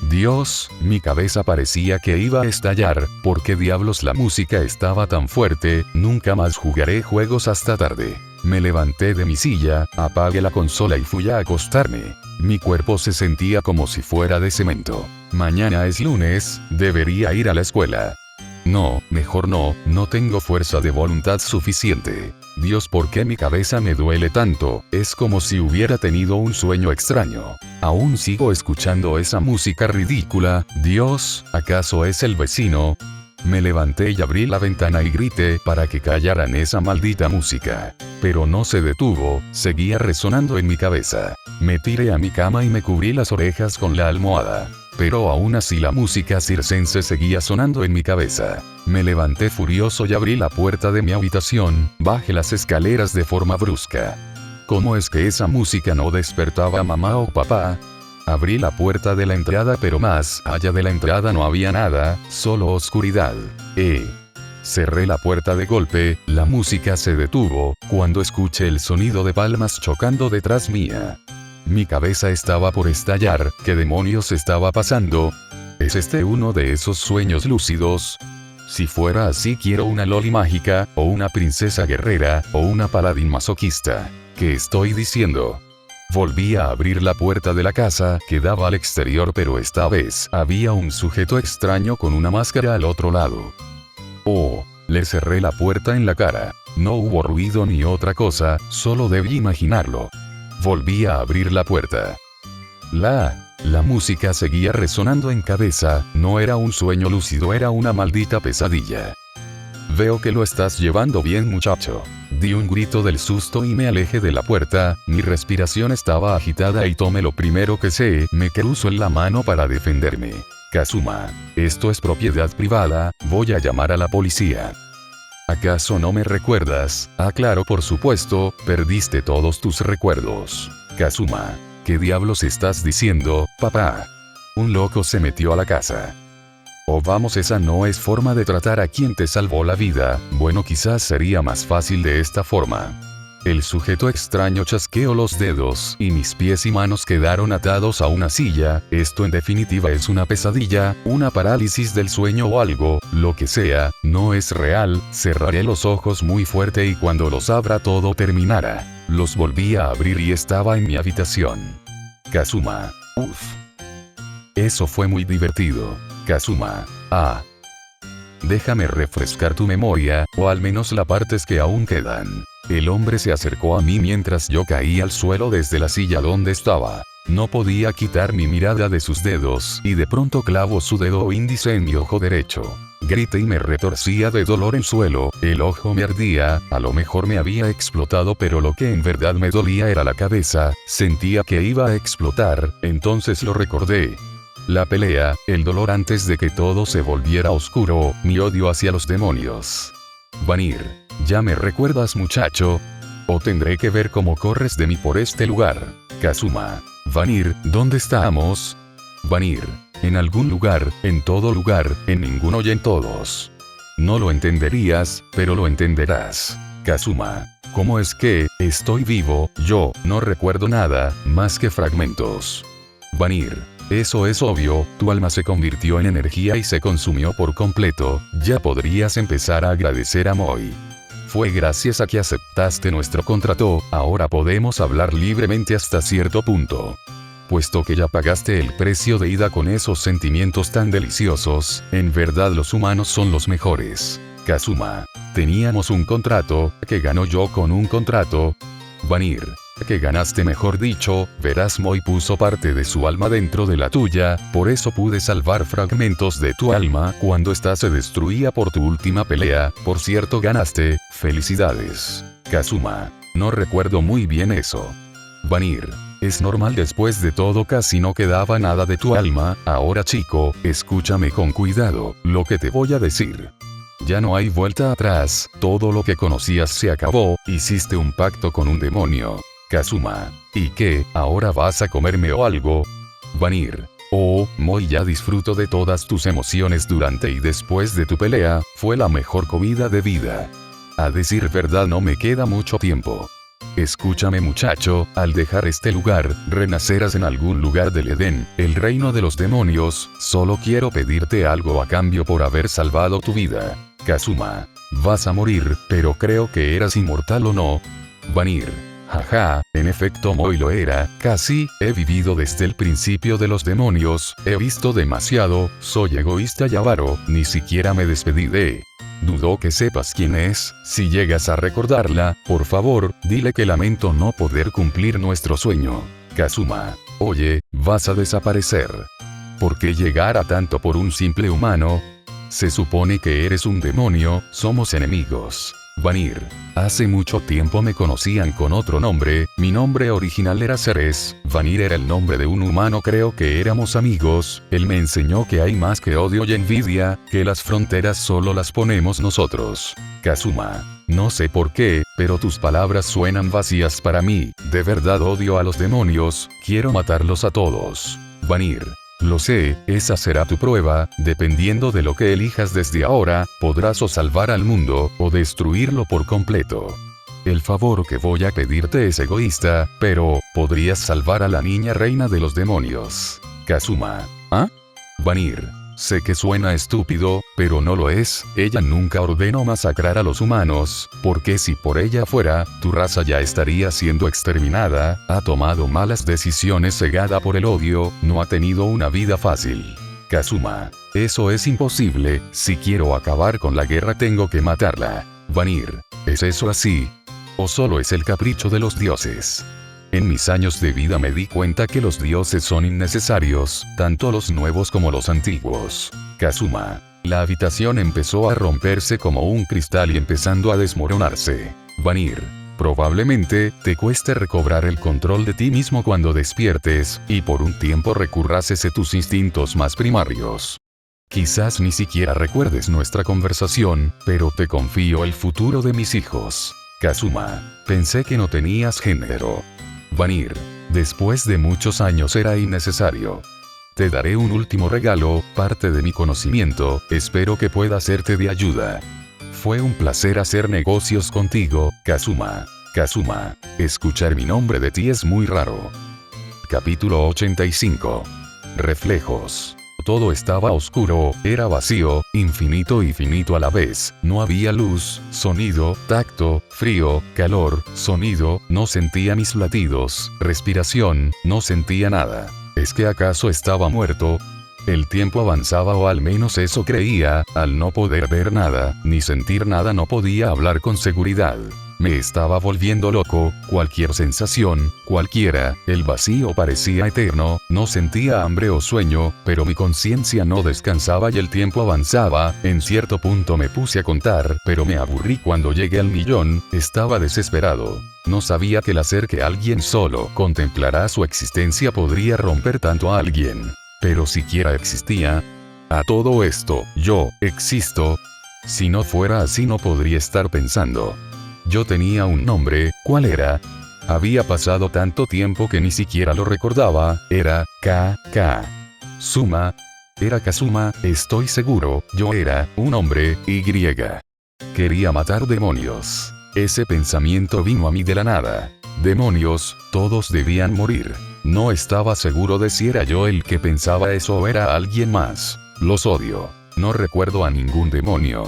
Dios, mi cabeza parecía que iba a estallar, ¿por qué diablos la música estaba tan fuerte? Nunca más jugaré juegos hasta tarde. Me levanté de mi silla, apagué la consola y fui a acostarme. Mi cuerpo se sentía como si fuera de cemento. Mañana es lunes, debería ir a la escuela. No, mejor no tengo fuerza de voluntad suficiente. Dios, ¿por qué mi cabeza me duele tanto? Es como si hubiera tenido un sueño extraño. Aún sigo escuchando esa música ridícula. Dios, ¿acaso es el vecino? Me levanté y abrí la ventana y grité para que callaran esa maldita música. Pero no se detuvo, seguía resonando en mi cabeza. Me tiré a mi cama y me cubrí las orejas con la almohada. Pero aún así la música circense seguía sonando en mi cabeza. Me levanté furioso y abrí la puerta de mi habitación, bajé las escaleras de forma brusca. ¿Cómo es que esa música no despertaba a mamá o papá? Abrí la puerta de la entrada, pero más allá de la entrada no había nada, solo oscuridad. Cerré la puerta de golpe, la música se detuvo, cuando escuché el sonido de palmas chocando detrás mía. Mi cabeza estaba por estallar, ¿qué demonios estaba pasando? ¿Es este uno de esos sueños lúcidos? Si fuera así, quiero una loli mágica, o una princesa guerrera, o una paladín masoquista. ¿Qué estoy diciendo? Volví a abrir la puerta de la casa, que daba al exterior, pero esta vez había un sujeto extraño con una máscara al otro lado. Le cerré la puerta en la cara. No hubo ruido ni otra cosa, solo debí imaginarlo. Volví a abrir la puerta. La música seguía resonando en cabeza, no era un sueño lúcido, era una maldita pesadilla. Veo que lo estás llevando bien, muchacho. Di un grito del susto y me alejé de la puerta, mi respiración estaba agitada y tomé lo primero que sé, me cruzo en la mano para defenderme. Kazuma, esto es propiedad privada, voy a llamar a la policía. ¿Acaso no me recuerdas? Ah, claro, por supuesto, perdiste todos tus recuerdos. Kazuma, ¿qué diablos estás diciendo, papá? Un loco se metió a la casa. Oh vamos, esa no es forma de tratar a quien te salvó la vida, bueno quizás sería más fácil de esta forma. El sujeto extraño chasqueó los dedos y mis pies y manos quedaron atados a una silla. Esto en definitiva es una pesadilla, una parálisis del sueño o algo, lo que sea, no es real. Cerraré los ojos muy fuerte y cuando los abra todo terminará. Los volví a abrir y estaba en mi habitación. Kazuma. Uf. Eso fue muy divertido. Kazuma. Ah. Déjame refrescar tu memoria, o al menos las partes que aún quedan. El hombre se acercó a mí mientras yo caí al suelo desde la silla donde estaba. No podía quitar mi mirada de sus dedos, y de pronto clavó su dedo índice en mi ojo derecho. Grité y me retorcía de dolor el suelo, el ojo me ardía, a lo mejor me había explotado, pero lo que en verdad me dolía era la cabeza, sentía que iba a explotar, entonces lo recordé. La pelea, el dolor antes de que todo se volviera oscuro, mi odio hacia los demonios. Vanir, ¿ya me recuerdas, muchacho? ¿O tendré que ver cómo corres de mí por este lugar? Kazuma. Vanir, ¿dónde estamos? Vanir, en algún lugar, en todo lugar, en ninguno y en todos. No lo entenderías, pero lo entenderás. Kazuma. ¿Cómo es que estoy vivo? Yo no recuerdo nada, más que fragmentos. Vanir. Eso es obvio, tu alma se convirtió en energía y se consumió por completo, ya podrías empezar a agradecer a Moi. Fue gracias a que aceptaste nuestro contrato, ahora podemos hablar libremente hasta cierto punto. Puesto que ya pagaste el precio de ida con esos sentimientos tan deliciosos, en verdad los humanos son los mejores. Kazuma. Teníamos un contrato, que ganó yo con un contrato. Vanir. Que ganaste, mejor dicho, verás, Moi puso parte de su alma dentro de la tuya, por eso pude salvar fragmentos de tu alma cuando ésta se destruía por tu última pelea. Por cierto, ganaste, felicidades. Kazuma. No recuerdo muy bien eso. Vanir. Es normal, después de todo casi no quedaba nada de tu alma. Ahora, chico, escúchame con cuidado, lo que te voy a decir. Ya no hay vuelta atrás, todo lo que conocías se acabó, hiciste un pacto con un demonio. Kazuma. ¿Y qué, ahora vas a comerme o algo? Vanir. Oh, Moi, ya disfruto de todas tus emociones durante y después de tu pelea, fue la mejor comida de vida. A decir verdad no me queda mucho tiempo. Escúchame, muchacho, al dejar este lugar, renacerás en algún lugar del Edén, el reino de los demonios. Solo quiero pedirte algo a cambio por haber salvado tu vida. Kazuma. Vas a morir, pero creo que eras inmortal, ¿o no? Vanir. Jaja, en efecto Moi lo era, casi, he vivido desde el principio de los demonios, he visto demasiado, soy egoísta y avaro, ni siquiera me despedí de... Dudo que sepas quién es, si llegas a recordarla, por favor, dile que lamento no poder cumplir nuestro sueño. Kazuma. Oye, vas a desaparecer. ¿Por qué llegar a tanto por un simple humano? Se supone que eres un demonio, somos enemigos. Vanir. Hace mucho tiempo me conocían con otro nombre, mi nombre original era Ceres, Vanir era el nombre de un humano, creo que éramos amigos, él me enseñó que hay más que odio y envidia, que las fronteras solo las ponemos nosotros. Kazuma. No sé por qué, pero tus palabras suenan vacías para mí, de verdad odio a los demonios, quiero matarlos a todos. Vanir. Lo sé, esa será tu prueba, dependiendo de lo que elijas desde ahora, podrás o salvar al mundo, o destruirlo por completo. El favor que voy a pedirte es egoísta, pero, podrías salvar a la niña reina de los demonios. Kazuma. ¿Ah? Vanir. Sé que suena estúpido, pero no lo es, ella nunca ordenó masacrar a los humanos, porque si por ella fuera, tu raza ya estaría siendo exterminada, ha tomado malas decisiones cegada por el odio, no ha tenido una vida fácil. Kazuma. Eso es imposible, si quiero acabar con la guerra tengo que matarla. Vanir. ¿Es eso así? ¿O solo es el capricho de los dioses? En mis años de vida me di cuenta que los dioses son innecesarios, tanto los nuevos como los antiguos. Kazuma. La habitación empezó a romperse como un cristal y empezando a desmoronarse. Vanir. Probablemente, te cueste recobrar el control de ti mismo cuando despiertes, y por un tiempo recurras a tus instintos más primarios. Quizás ni siquiera recuerdes nuestra conversación, pero te confío el futuro de mis hijos. Kazuma. Pensé que no tenías género. Vanir. Después de muchos años era innecesario. Te daré un último regalo, parte de mi conocimiento, espero que pueda serte de ayuda. Fue un placer hacer negocios contigo, Kazuma. Kazuma. Escuchar mi nombre de ti es muy raro. Capítulo 85. Reflejos. Todo estaba oscuro, era vacío, infinito y finito a la vez. No había luz, sonido, tacto, frío, calor, sonido, no sentía mis latidos, respiración, no sentía nada. ¿Es que acaso estaba muerto? El tiempo avanzaba, o al menos eso creía. Al no poder ver nada, ni sentir nada, no podía hablar con seguridad. Me estaba volviendo loco, cualquier sensación, cualquiera, el vacío parecía eterno, no sentía hambre o sueño, pero mi conciencia no descansaba y el tiempo avanzaba. En cierto punto me puse a contar, pero me aburrí cuando llegué al 1.000.000, estaba desesperado. No sabía que el hacer que alguien solo contemplara su existencia podría romper tanto a alguien. Pero siquiera existía. A todo esto, yo, existo. Si no fuera así no podría estar pensando. Yo tenía un nombre, ¿cuál era? Había pasado tanto tiempo que ni siquiera lo recordaba, era Suma. Era Kazuma, estoy seguro, yo era un hombre, Y. Quería matar demonios. Ese pensamiento vino a mí de la nada. Demonios, todos debían morir. No estaba seguro de si era yo el que pensaba eso o era alguien más. Los odio. No recuerdo a ningún demonio.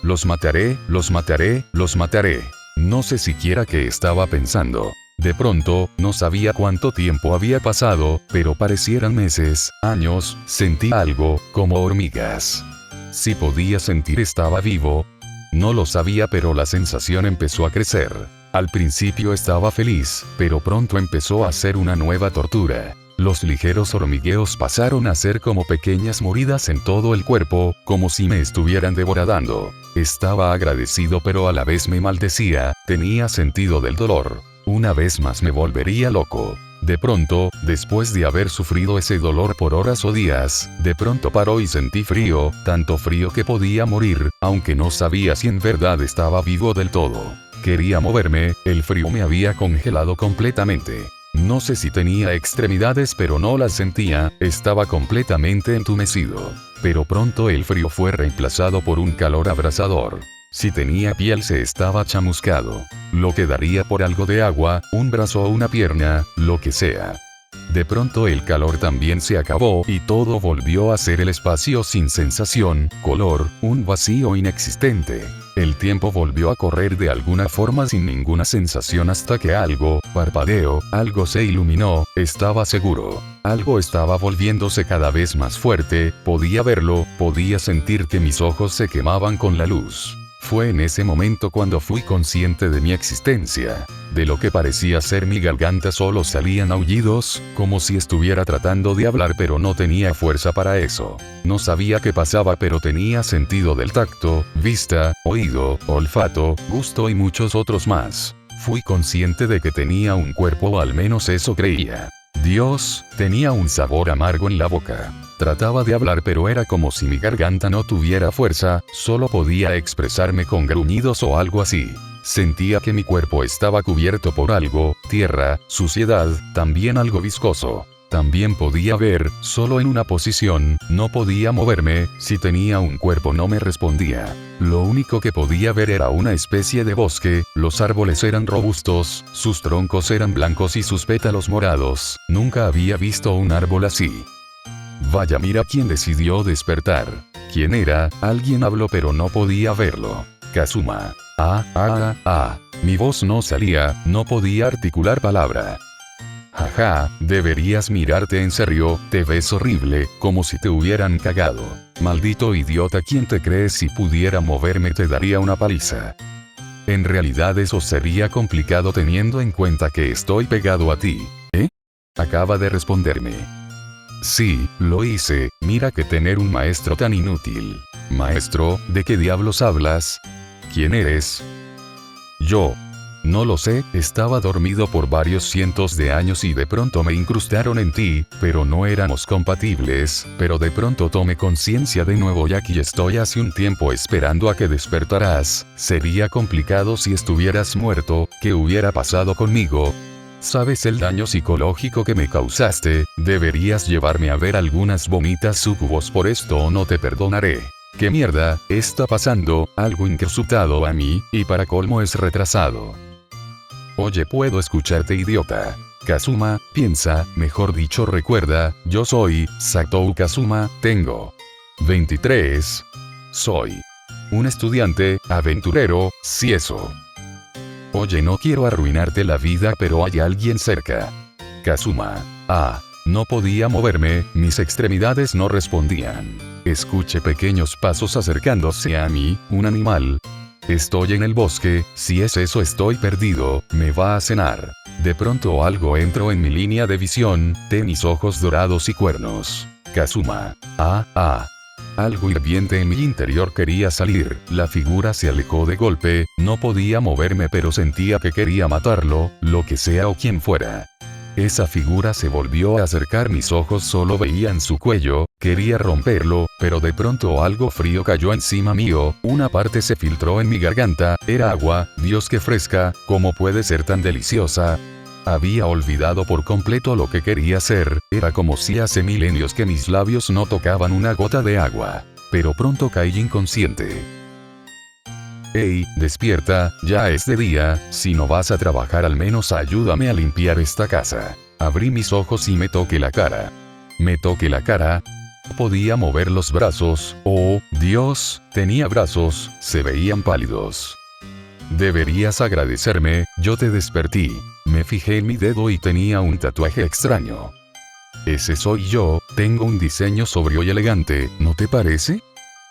Los mataré, los mataré, los mataré. No sé siquiera qué estaba pensando. De pronto, no sabía cuánto tiempo había pasado, pero parecieran meses, años, sentí algo, como hormigas. Si podía sentir estaba vivo. No lo sabía, pero la sensación empezó a crecer. Al principio estaba feliz, pero pronto empezó a ser una nueva tortura. Los ligeros hormigueos pasaron a ser como pequeñas moridas en todo el cuerpo, como si me estuvieran devorando. Estaba agradecido pero a la vez me maldecía, tenía sentido del dolor. Una vez más me volvería loco. De pronto, después de haber sufrido ese dolor por horas o días, de pronto paró y sentí frío, tanto frío que podía morir, aunque no sabía si en verdad estaba vivo del todo. Quería moverme, el frío me había congelado completamente. No sé si tenía extremidades pero no las sentía, estaba completamente entumecido. Pero pronto el frío fue reemplazado por un calor abrasador. Si tenía piel se estaba chamuscado. Lo que daría por algo de agua, un brazo o una pierna, lo que sea. De pronto el calor también se acabó y todo volvió a ser el espacio sin sensación, color, un vacío inexistente. El tiempo volvió a correr de alguna forma sin ninguna sensación hasta que algo, parpadeo, algo se iluminó, estaba seguro. Algo estaba volviéndose cada vez más fuerte, podía verlo, podía sentir que mis ojos se quemaban con la luz. Fue en ese momento cuando fui consciente de mi existencia. De lo que parecía ser mi garganta solo salían aullidos, como si estuviera tratando de hablar pero no tenía fuerza para eso. No sabía qué pasaba pero tenía sentido del tacto, vista, oído, olfato, gusto y muchos otros más. Fui consciente de que tenía un cuerpo, o al menos eso creía. Dios, tenía un sabor amargo en la boca. Trataba de hablar pero era como si mi garganta no tuviera fuerza, solo podía expresarme con gruñidos o algo así. Sentía que mi cuerpo estaba cubierto por algo, tierra, suciedad, también algo viscoso. También podía ver, solo en una posición, no podía moverme, si tenía un cuerpo no me respondía. Lo único que podía ver era una especie de bosque, los árboles eran robustos, sus troncos eran blancos y sus pétalos morados, nunca había visto un árbol así. Vaya, mira quién decidió despertar. ¿Quién era? Alguien habló pero no podía verlo. Kazuma. Mi voz no salía, no podía articular palabra. Jaja, deberías mirarte en serio, te ves horrible, como si te hubieran cagado. Maldito idiota, ¿quién te crees? Si pudiera moverme te daría una paliza. En realidad eso sería complicado teniendo en cuenta que estoy pegado a ti. Acaba de responderme. Sí, lo hice, mira que tener un maestro tan inútil. Maestro, ¿de qué diablos hablas? ¿Quién eres? Yo. No lo sé, estaba dormido por varios cientos de años y de pronto me incrustaron en ti, pero no éramos compatibles, pero de pronto tomé conciencia de nuevo y aquí estoy hace un tiempo esperando a que despertarás. Sería complicado si estuvieras muerto, ¿qué hubiera pasado conmigo? ¿Sabes el daño psicológico que me causaste? Deberías llevarme a ver algunas vomitas súcubos por esto o no te perdonaré. ¿Qué mierda está pasando? Algo incrustado a mí, y para colmo es retrasado. Oye, puedo escucharte, idiota. Kazuma, piensa, mejor dicho recuerda, yo soy, Satou Kazuma, tengo 23. Soy un estudiante, aventurero, si eso. Oye, no quiero arruinarte la vida, pero hay alguien cerca. Kazuma. No podía moverme, mis extremidades no respondían. Escuché pequeños pasos acercándose a mí, un animal. Estoy en el bosque, si es eso estoy perdido, me va a cenar. De pronto algo entró en mi línea de visión, tenis ojos dorados y cuernos. Kazuma. Algo hirviente en mi interior quería salir, la figura se alejó de golpe, no podía moverme pero sentía que quería matarlo, lo que sea o quien fuera. Esa figura se volvió a acercar, mis ojos solo veían su cuello, quería romperlo, pero de pronto algo frío cayó encima mío, una parte se filtró en mi garganta, era agua, Dios qué fresca, ¿cómo puede ser tan deliciosa? Había olvidado por completo lo que quería hacer, era como si hace milenios que mis labios no tocaban una gota de agua. Pero pronto caí inconsciente. Hey, despierta, ya es de día, si no vas a trabajar al menos ayúdame a limpiar esta casa. Abrí mis ojos y me toqué la cara. Podía mover los brazos, oh, Dios, tenía brazos, se veían pálidos. Deberías agradecerme, yo te desperté. Me fijé en mi dedo y tenía un tatuaje extraño. Ese soy yo, tengo un diseño sobrio y elegante, ¿no te parece?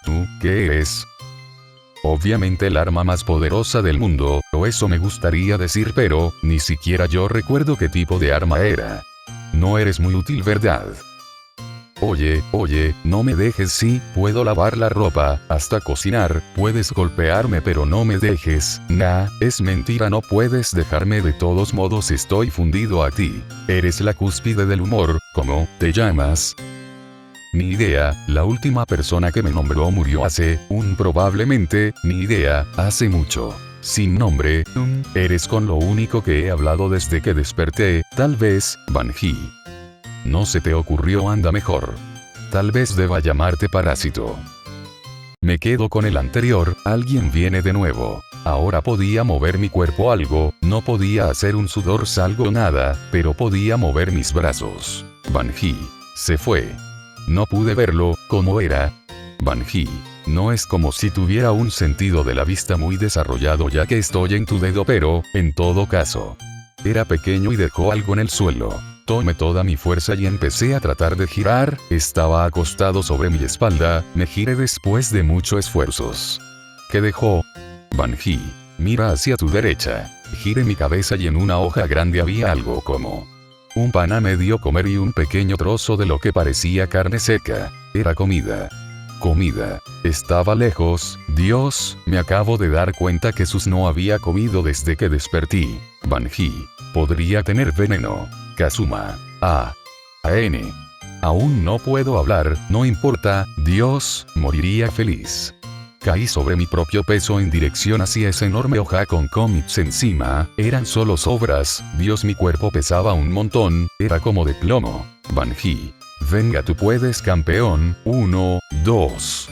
¿Tú, qué eres? Obviamente el arma más poderosa del mundo, o eso me gustaría decir, pero, ni siquiera yo recuerdo qué tipo de arma era. No eres muy útil, ¿verdad? Oye, no me dejes, sí, puedo lavar la ropa, hasta cocinar, puedes golpearme pero no me dejes, nah, es mentira, no puedes dejarme, de todos modos estoy fundido a ti. Eres la cúspide del humor, ¿cómo te llamas? Ni idea, la última persona que me nombró murió hace, probablemente, ni idea, hace mucho. Sin nombre, eres con lo único que he hablado desde que desperté, tal vez, Banji. No se te ocurrió, anda mejor. Tal vez deba llamarte Parásito. Me quedo con el anterior, alguien viene de nuevo. Ahora podía mover mi cuerpo algo, no podía hacer un sudor salgo nada, pero podía mover mis brazos. Banji. Se fue. No pude verlo, ¿cómo era? Banji. No es como si tuviera un sentido de la vista muy desarrollado ya que estoy en tu dedo, pero, en todo caso. Era pequeño y dejó algo en el suelo. Tomé toda mi fuerza y empecé a tratar de girar, estaba acostado sobre mi espalda, me giré después de muchos esfuerzos. ¿Qué dejó? Banji, mira hacia tu derecha. Giré mi cabeza y en una hoja grande había algo como un pan a medio comer y un pequeño trozo de lo que parecía carne seca. Era comida. Comida. Estaba lejos, Dios, me acabo de dar cuenta que Sus no había comido desde que desperté. Banji, podría tener veneno. Kazuma. Aún no puedo hablar, no importa, Dios, moriría feliz. Caí sobre mi propio peso en dirección hacia esa enorme hoja con cómics encima, eran solo sobras, Dios, mi cuerpo pesaba un montón, era como de plomo. Banji. Venga, tú puedes, campeón, 1, 2.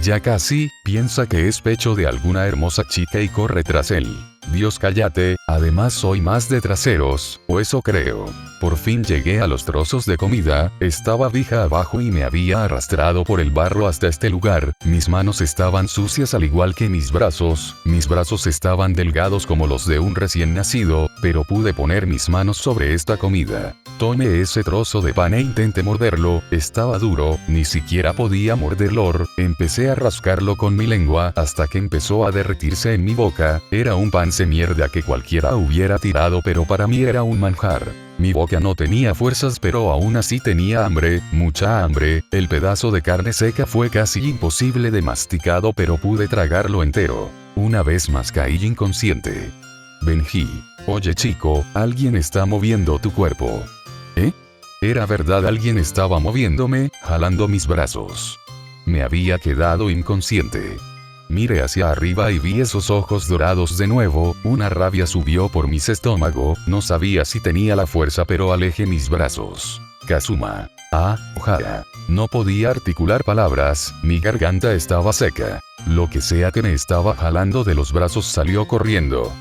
Ya casi, piensa que es pecho de alguna hermosa chica y corre tras él. Dios, cállate, además soy más de traseros, o eso creo. Por fin llegué a los trozos de comida, estaba vija abajo y me había arrastrado por el barro hasta este lugar, mis manos estaban sucias al igual que mis brazos estaban delgados como los de un recién nacido, pero pude poner mis manos sobre esta comida. Tomé ese trozo de pan e intenté morderlo, estaba duro, ni siquiera podía morderlo, empecé a rascarlo con mi lengua hasta que empezó a derretirse en mi boca, era un pan mierda que cualquiera hubiera tirado pero para mí era un manjar. Mi boca no tenía fuerzas pero aún así tenía hambre, mucha hambre, el pedazo de carne seca fue casi imposible de masticado pero pude tragarlo entero. Una vez más caí inconsciente. Benji. Oye chico, alguien está moviendo tu cuerpo. ¿Eh? Era verdad, alguien estaba moviéndome, jalando mis brazos. Me había quedado inconsciente. Miré hacia arriba y vi esos ojos dorados de nuevo, una rabia subió por mi estómago, no sabía si tenía la fuerza pero alejé mis brazos. Kazuma. Ojalá. No podía articular palabras, mi garganta estaba seca. Lo que sea que me estaba jalando de los brazos salió corriendo.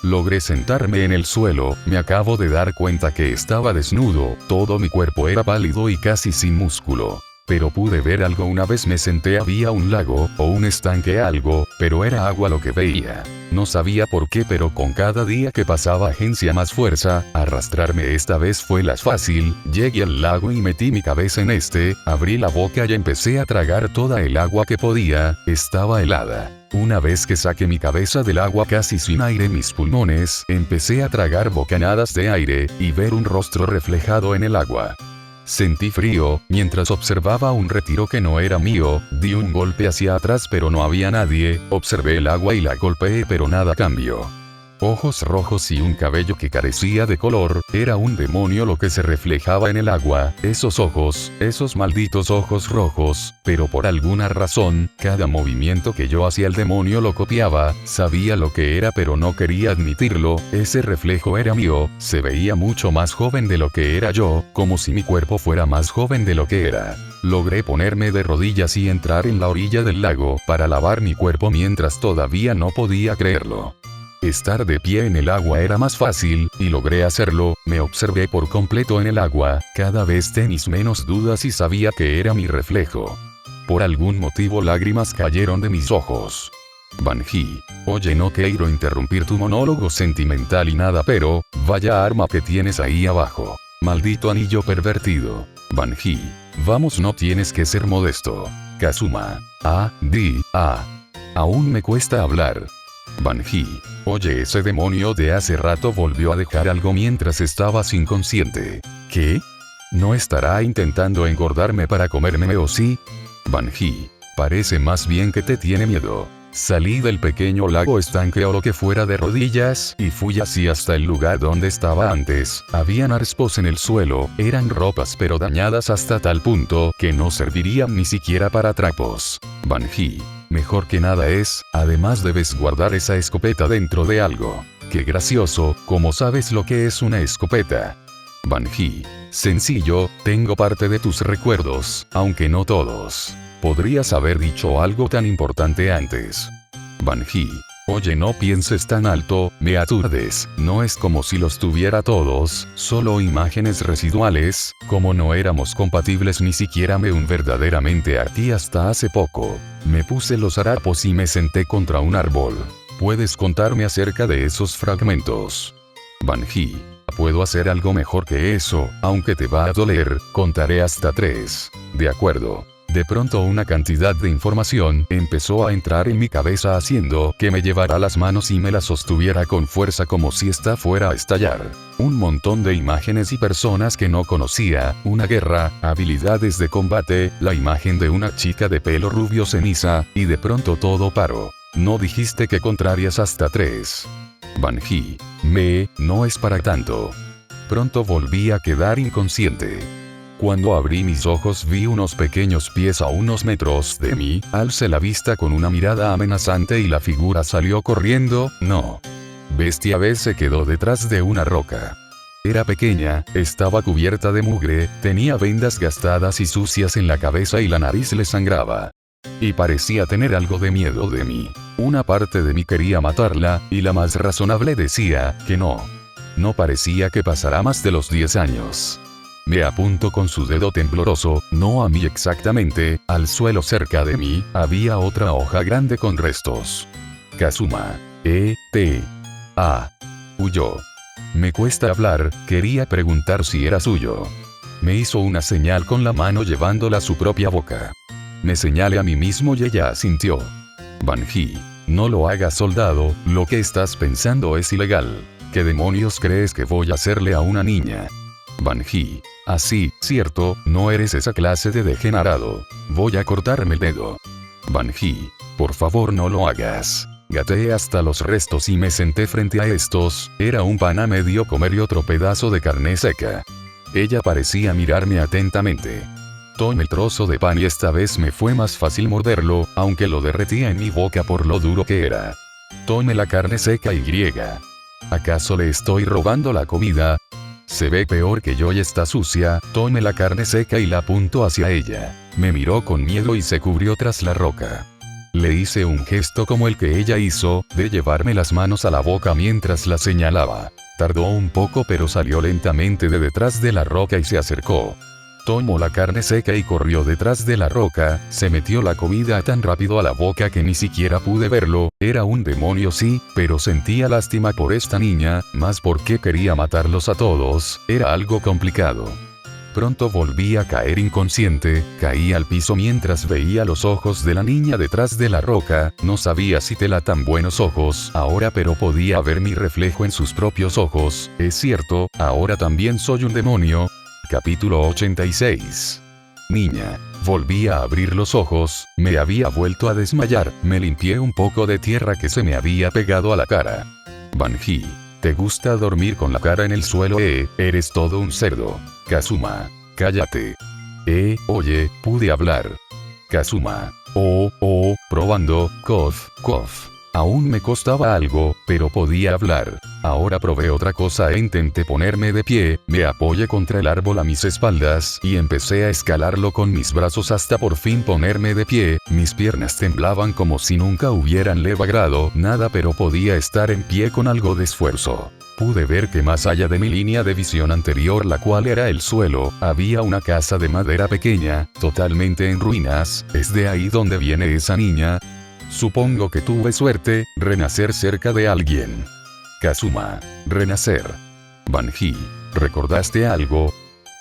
Logré sentarme en el suelo, me acabo de dar cuenta que estaba desnudo, todo mi cuerpo era pálido y casi sin músculo. Pero pude ver algo una vez me senté, había un lago, o un estanque algo, pero era agua lo que veía. No sabía por qué, pero con cada día que pasaba agencia más fuerza, arrastrarme esta vez fue la fácil, llegué al lago y metí mi cabeza en abrí la boca y empecé a tragar toda el agua que podía, estaba helada. Una vez que saqué mi cabeza del agua casi sin aire en mis pulmones, empecé a tragar bocanadas de aire, y ver un rostro reflejado en el agua. Sentí frío, mientras observaba un retiro que no era mío, di un golpe hacia atrás pero no había nadie, observé el agua y la golpeé pero nada cambió. Ojos rojos y un cabello que carecía de color, era un demonio lo que se reflejaba en el agua, esos ojos, esos malditos ojos rojos, pero por alguna razón, cada movimiento que yo hacía el demonio lo copiaba, sabía lo que era pero no quería admitirlo, ese reflejo era mío, se veía mucho más joven de lo que era yo, como si mi cuerpo fuera más joven de lo que era. Logré ponerme de rodillas y entrar en la orilla del lago para lavar mi cuerpo mientras todavía no podía creerlo. Estar de pie en el agua era más fácil, y logré hacerlo, me observé por completo en el agua, cada vez tenía menos dudas y sabía que era mi reflejo. Por algún motivo lágrimas cayeron de mis ojos. Banji, oye, no quiero interrumpir tu monólogo sentimental y nada, pero, vaya arma que tienes ahí abajo. Maldito anillo pervertido. Banji, vamos, no tienes que ser modesto. Kazuma. Aún me cuesta hablar. Banji, oye, ese demonio de hace rato volvió a dejar algo mientras estabas inconsciente. ¿Qué? ¿No estará intentando engordarme para comerme o sí? Banji, parece más bien que te tiene miedo. Salí del pequeño lago estanque o lo que fuera de rodillas, y fui así hasta el lugar donde estaba antes. Habían arpos en el suelo, eran ropas pero dañadas hasta tal punto que no servirían ni siquiera para trapos. Banji, mejor que nada es, además debes guardar esa escopeta dentro de algo. Qué gracioso, ¿cómo sabes lo que es una escopeta? Banji, sencillo, tengo parte de tus recuerdos, aunque no todos. Podrías haber dicho algo tan importante antes. Banji, oye, no pienses tan alto, me aturdes, no es como si los tuviera todos, solo imágenes residuales, como no éramos compatibles ni siquiera me un verdaderamente a ti hasta hace poco. Me puse los harapos y me senté contra un árbol. ¿Puedes contarme acerca de esos fragmentos? Banji, puedo hacer algo mejor que eso, aunque te va a doler, contaré hasta 3. De acuerdo. De pronto una cantidad de información empezó a entrar en mi cabeza haciendo que me llevara las manos y me las sostuviera con fuerza como si esta fuera a estallar. Un montón de imágenes y personas que no conocía, una guerra, habilidades de combate, la imagen de una chica de pelo rubio ceniza, y de pronto todo paró. No dijiste que contrarias hasta 3. Banji, no es para tanto. Pronto volví a quedar inconsciente. Cuando abrí mis ojos vi unos pequeños pies a unos metros de mí, alcé la vista con una mirada amenazante y la figura salió corriendo, no. Bestia B se quedó detrás de una roca. Era pequeña, estaba cubierta de mugre, tenía vendas gastadas y sucias en la cabeza y la nariz le sangraba. Y parecía tener algo de miedo de mí. Una parte de mí quería matarla, y la más razonable decía que no. No parecía que pasara más de los 10 años. Me apuntó con su dedo tembloroso, no a mí exactamente, al suelo cerca de mí, había otra hoja grande con restos. Kazuma. Huyó. Me cuesta hablar, quería preguntar si era suyo. Me hizo una señal con la mano llevándola a su propia boca. Me señalé a mí mismo y ella asintió. Banji, no lo hagas, soldado, lo que estás pensando es ilegal. ¿Qué demonios crees que voy a hacerle a una niña? Banji, así, cierto, no eres esa clase de degenerado. Voy a cortarme el dedo. Banji, por favor no lo hagas. Gateé hasta los restos y me senté frente a estos, era un pan a medio comer y otro pedazo de carne seca. Ella parecía mirarme atentamente. Tomé el trozo de pan y esta vez me fue más fácil morderlo, aunque lo derretía en mi boca por lo duro que era. Tomé la carne seca y griega. ¿Acaso le estoy robando la comida? Se ve peor que yo y está sucia, tomé la carne seca y la apuntó hacia ella. Me miró con miedo y se cubrió tras la roca. Le hice un gesto como el que ella hizo, de llevarme las manos a la boca mientras la señalaba. Tardó un poco pero salió lentamente de detrás de la roca y se acercó. Tomó la carne seca y corrió detrás de la roca, se metió la comida tan rápido a la boca que ni siquiera pude verlo, era un demonio sí, pero sentía lástima por esta niña, más porque quería matarlos a todos, era algo complicado. Pronto volví a caer inconsciente, caí al piso mientras veía los ojos de la niña detrás de la roca, no sabía si tenía tan buenos ojos ahora pero podía ver mi reflejo en sus propios ojos, es cierto, ahora también soy un demonio. Capítulo 86. Niña. Volví a abrir los ojos, me había vuelto a desmayar, me limpié un poco de tierra que se me había pegado a la cara. Banji. ¿Te gusta dormir con la cara en el suelo? Eres todo un cerdo. Kazuma. Cállate. Oye, pude hablar. Kazuma. Probando, cough. Aún me costaba algo, pero podía hablar. Ahora probé otra cosa e intenté ponerme de pie, me apoyé contra el árbol a mis espaldas y empecé a escalarlo con mis brazos hasta por fin ponerme de pie, mis piernas temblaban como si nunca hubieran logrado nada pero podía estar en pie con algo de esfuerzo. Pude ver que más allá de mi línea de visión anterior, la cual era el suelo, había una casa de madera pequeña, totalmente en ruinas, ¿es de ahí donde viene esa niña? Supongo que tuve suerte, renacer cerca de alguien. Kazuma. Renacer. Banji. ¿Recordaste algo?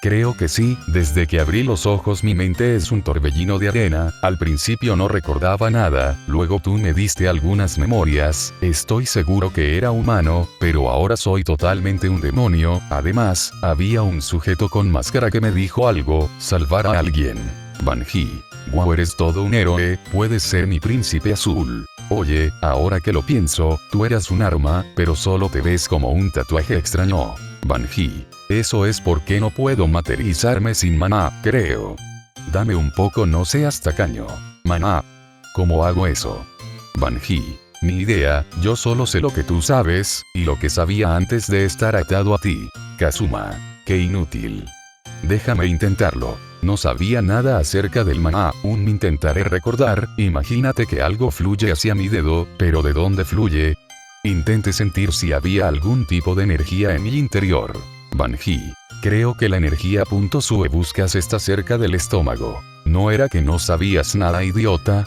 Creo que sí, desde que abrí los ojos mi mente es un torbellino de arena, al principio no recordaba nada, luego tú me diste algunas memorias, estoy seguro que era humano, pero ahora soy totalmente un demonio, además, había un sujeto con máscara que me dijo algo, salvar a alguien. Banji. Wow, eres todo un héroe, puedes ser mi príncipe azul. Oye, ahora que lo pienso, tú eras un arma, pero solo te ves como un tatuaje extraño. Banji. Eso es porque no puedo materializarme sin maná, creo. Dame un poco, no seas tacaño. Maná. ¿Cómo hago eso? Banji. Ni idea, yo solo sé lo que tú sabes, y lo que sabía antes de estar atado a ti. Kazuma. Qué inútil. Déjame intentarlo. No sabía nada acerca del maná, intentaré recordar, imagínate que algo fluye hacia mi dedo, pero ¿de dónde fluye? Intenté sentir si había algún tipo de energía en mi interior. Banji. Creo que la energía .sue buscas está cerca del estómago. ¿No era que no sabías nada, idiota?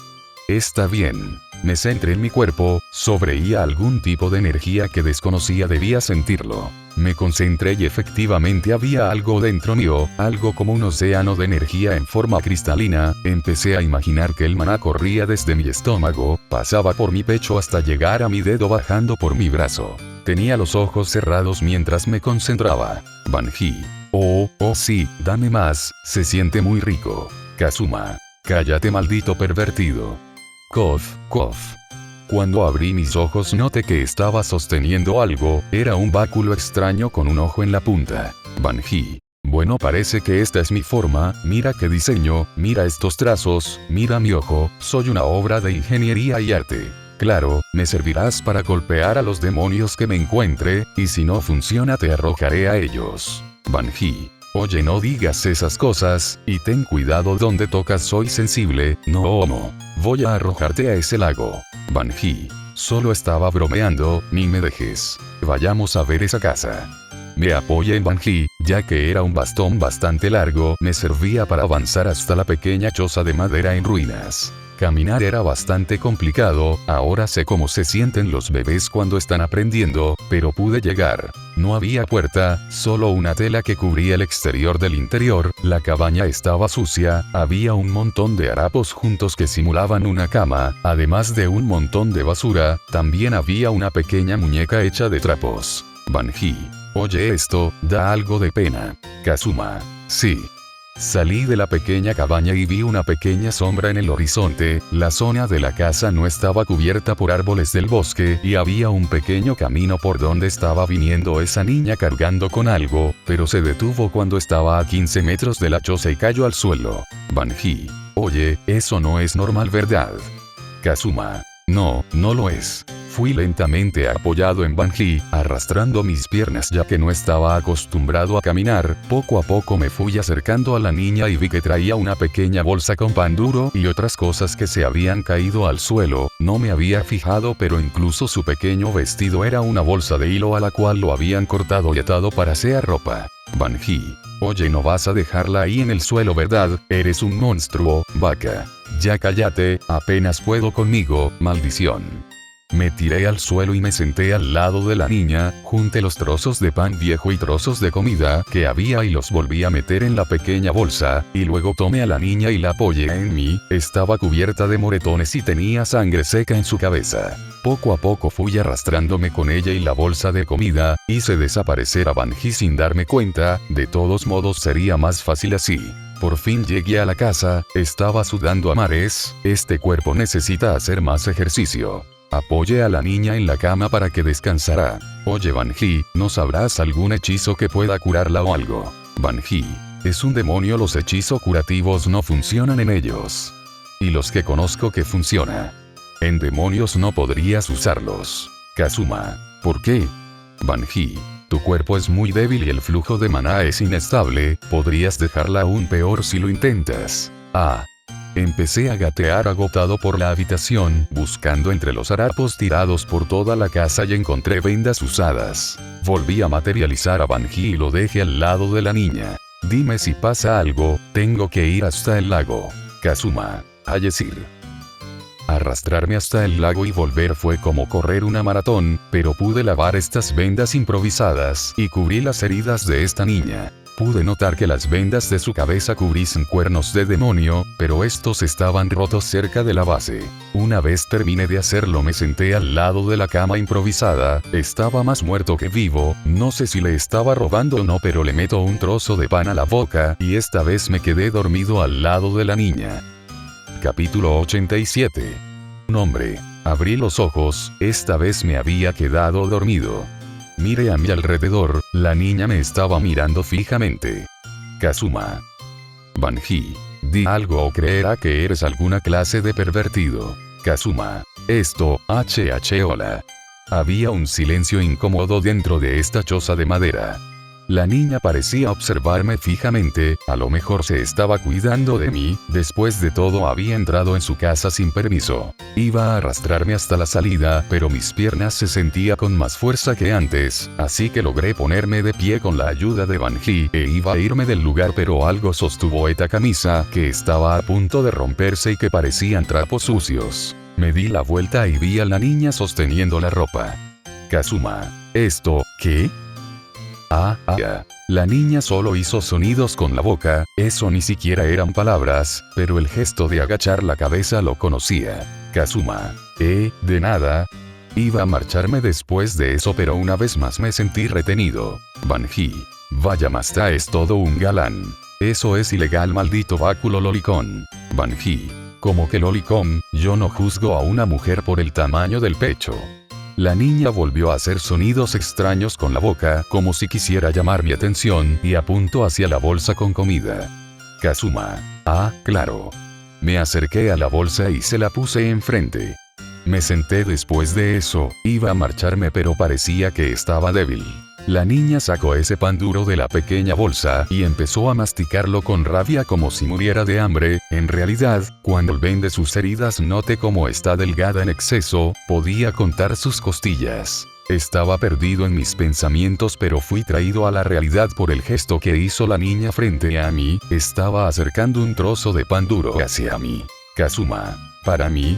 Está bien. Me centré en mi cuerpo, sobreía algún tipo de energía que desconocía, debía sentirlo. Me concentré y efectivamente había algo dentro mío, algo como un océano de energía en forma cristalina, empecé a imaginar que el maná corría desde mi estómago, pasaba por mi pecho hasta llegar a mi dedo bajando por mi brazo. Tenía los ojos cerrados mientras me concentraba. Banji. Sí, dame más, se siente muy rico. Kazuma. Cállate, maldito pervertido. Cough. Cuando abrí mis ojos noté que estaba sosteniendo algo, era un báculo extraño con un ojo en la punta. Banji. Bueno, parece que esta es mi forma, mira qué diseño, mira estos trazos, mira mi ojo, soy una obra de ingeniería y arte. Claro, me servirás para golpear a los demonios que me encuentre, y si no funciona te arrojaré a ellos. Banji. Oye, no digas esas cosas, y ten cuidado donde tocas, soy sensible, no homo. Voy a arrojarte a ese lago. Banji. Solo estaba bromeando, ni me dejes. Vayamos a ver esa casa. Me apoyé en Banji, ya que era un bastón bastante largo, me servía para avanzar hasta la pequeña choza de madera en ruinas. Caminar era bastante complicado, ahora sé cómo se sienten los bebés cuando están aprendiendo, pero pude llegar. No había puerta, solo una tela que cubría el exterior del interior, la cabaña estaba sucia, había un montón de harapos juntos que simulaban una cama, además de un montón de basura, también había una pequeña muñeca hecha de trapos. Banji. Oye, esto, da algo de pena. Kazuma. Sí. Salí de la pequeña cabaña y vi una pequeña sombra en el horizonte, la zona de la casa no estaba cubierta por árboles del bosque y había un pequeño camino por donde estaba viniendo esa niña cargando con algo, pero se detuvo cuando estaba a 15 metros de la choza y cayó al suelo. Banji. Oye, eso no es normal, ¿verdad? Kazuma. No, no lo es. Fui lentamente apoyado en Banji, arrastrando mis piernas ya que no estaba acostumbrado a caminar. Poco a poco me fui acercando a la niña y vi que traía una pequeña bolsa con pan duro y otras cosas que se habían caído al suelo. No me había fijado, pero incluso su pequeño vestido era una bolsa de hilo a la cual lo habían cortado y atado para hacer ropa. Banji. Oye, no vas a dejarla ahí en el suelo, ¿verdad? Eres un monstruo, vaca. Ya cállate, apenas puedo conmigo, maldición. Me tiré al suelo y me senté al lado de la niña, junté los trozos de pan viejo y trozos de comida que había y los volví a meter en la pequeña bolsa, y luego tomé a la niña y la apoyé en mí. Estaba cubierta de moretones y tenía sangre seca en su cabeza. Poco a poco fui arrastrándome con ella y la bolsa de comida, hice desaparecer a Banji sin darme cuenta. De todos modos sería más fácil así. Por fin llegué a la casa, estaba sudando a mares. Este cuerpo necesita hacer más ejercicio. Apoyé a la niña en la cama para que descansara. Oye Banji, ¿no sabrás algún hechizo que pueda curarla o algo? Banji. Es un demonio, los hechizos curativos no funcionan en ellos. Y los que conozco que funciona. En demonios no podrías usarlos. Kazuma. ¿Por qué? Banji. Tu cuerpo es muy débil y el flujo de maná es inestable, podrías dejarla aún peor si lo intentas. Ah. Empecé a gatear agotado por la habitación, buscando entre los harapos tirados por toda la casa y encontré vendas usadas. Volví a materializar a Banji y lo dejé al lado de la niña. Dime si pasa algo, tengo que ir hasta el lago. Kazuma. Ayesir. Arrastrarme hasta el lago y volver fue como correr una maratón, pero pude lavar estas vendas improvisadas y cubrí las heridas de esta niña. Pude notar que las vendas de su cabeza cubrían cuernos de demonio, pero estos estaban rotos cerca de la base. Una vez terminé de hacerlo me senté al lado de la cama improvisada, estaba más muerto que vivo, no sé si le estaba robando o no, pero le meto un trozo de pan a la boca y esta vez me quedé dormido al lado de la niña. Capítulo 87. Nombre. Abrí los ojos, esta vez me había quedado dormido. Miré a mi alrededor, la niña me estaba mirando fijamente. Kazuma. Banji. Di algo o creerá que eres alguna clase de pervertido. Kazuma. Esto, hola. Había un silencio incómodo dentro de esta choza de madera. La niña parecía observarme fijamente, a lo mejor se estaba cuidando de mí, después de todo había entrado en su casa sin permiso. Iba a arrastrarme hasta la salida, pero mis piernas se sentían con más fuerza que antes, así que logré ponerme de pie con la ayuda de Banji e iba a irme del lugar, pero algo sostuvo esta camisa, que estaba a punto de romperse y que parecían trapos sucios. Me di la vuelta y vi a la niña sosteniendo la ropa. Kazuma. ¿Esto, qué? La niña solo hizo sonidos con la boca, eso ni siquiera eran palabras, pero el gesto de agachar la cabeza lo conocía. Kazuma. De nada. Iba a marcharme después de eso, pero una vez más me sentí retenido. Banji. Vaya, Masta es todo un galán. Eso es ilegal, maldito báculo lolicón. Banji. Como que lolicón, yo no juzgo a una mujer por el tamaño del pecho. La niña volvió a hacer sonidos extraños con la boca, como si quisiera llamar mi atención, y apuntó hacia la bolsa con comida. Kazuma. Claro. Me acerqué a la bolsa y se la puse enfrente. Me senté después de eso, iba a marcharme pero parecía que estaba débil. La niña sacó ese pan duro de la pequeña bolsa y empezó a masticarlo con rabia como si muriera de hambre. En realidad, cuando vende sus heridas noté cómo está delgada en exceso, podía contar sus costillas. Estaba perdido en mis pensamientos, pero fui traído a la realidad por el gesto que hizo la niña frente a mí, estaba acercando un trozo de pan duro hacia mí. Kazuma. ¿Para mí?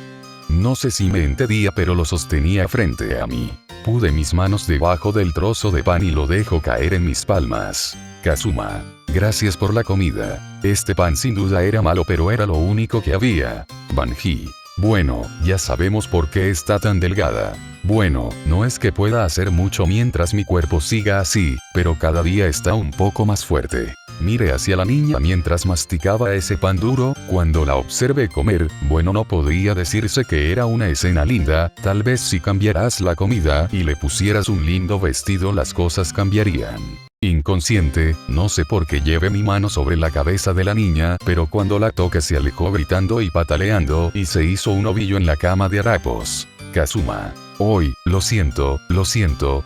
No sé si me entendía, pero lo sostenía frente a mí. Pude mis manos debajo del trozo de pan y lo dejo caer en mis palmas. Kazuma. Gracias por la comida. Este pan sin duda era malo, pero era lo único que había. Banji. Bueno, ya sabemos por qué está tan delgada. Bueno, no es que pueda hacer mucho mientras mi cuerpo siga así, pero cada día está un poco más fuerte. Miré hacia la niña mientras masticaba ese pan duro, cuando la observé comer, bueno, no podría decirse que era una escena linda, tal vez si cambiaras la comida y le pusieras un lindo vestido las cosas cambiarían. Inconsciente, no sé por qué llevé mi mano sobre la cabeza de la niña, pero cuando la toqué se alejó gritando y pataleando y se hizo un ovillo en la cama de harapos. Kazuma. Hoy, lo siento,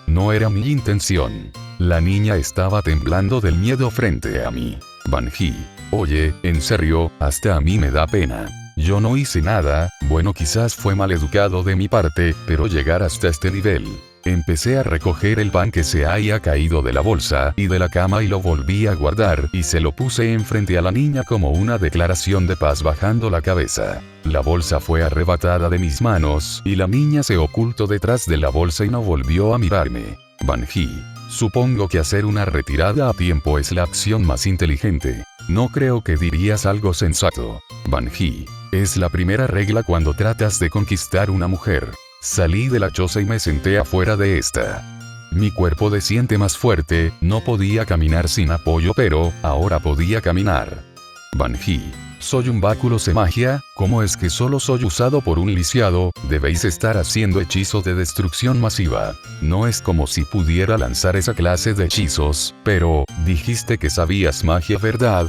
no era mi intención. La niña estaba temblando del miedo frente a mí. Banji. Oye, en serio, hasta a mí me da pena. Yo no hice nada, bueno quizás fue maleducado de mi parte, pero llegar hasta este nivel. Empecé a recoger el pan que se haya caído de la bolsa y de la cama y lo volví a guardar y se lo puse enfrente a la niña como una declaración de paz bajando la cabeza. La bolsa fue arrebatada de mis manos y la niña se ocultó detrás de la bolsa y no volvió a mirarme. Banji. Supongo que hacer una retirada a tiempo es la acción más inteligente. No creo que dirías algo sensato. Banji. Es la primera regla cuando tratas de conquistar una mujer. Salí de la choza y me senté afuera de esta. Mi cuerpo se siente más fuerte, no podía caminar sin apoyo pero, ahora podía caminar. Banji. Soy un báculo de magia, ¿cómo es que solo soy usado por un lisiado? Debéis estar haciendo hechizos de destrucción masiva. No es como si pudiera lanzar esa clase de hechizos, pero, dijiste que sabías magia, ¿verdad?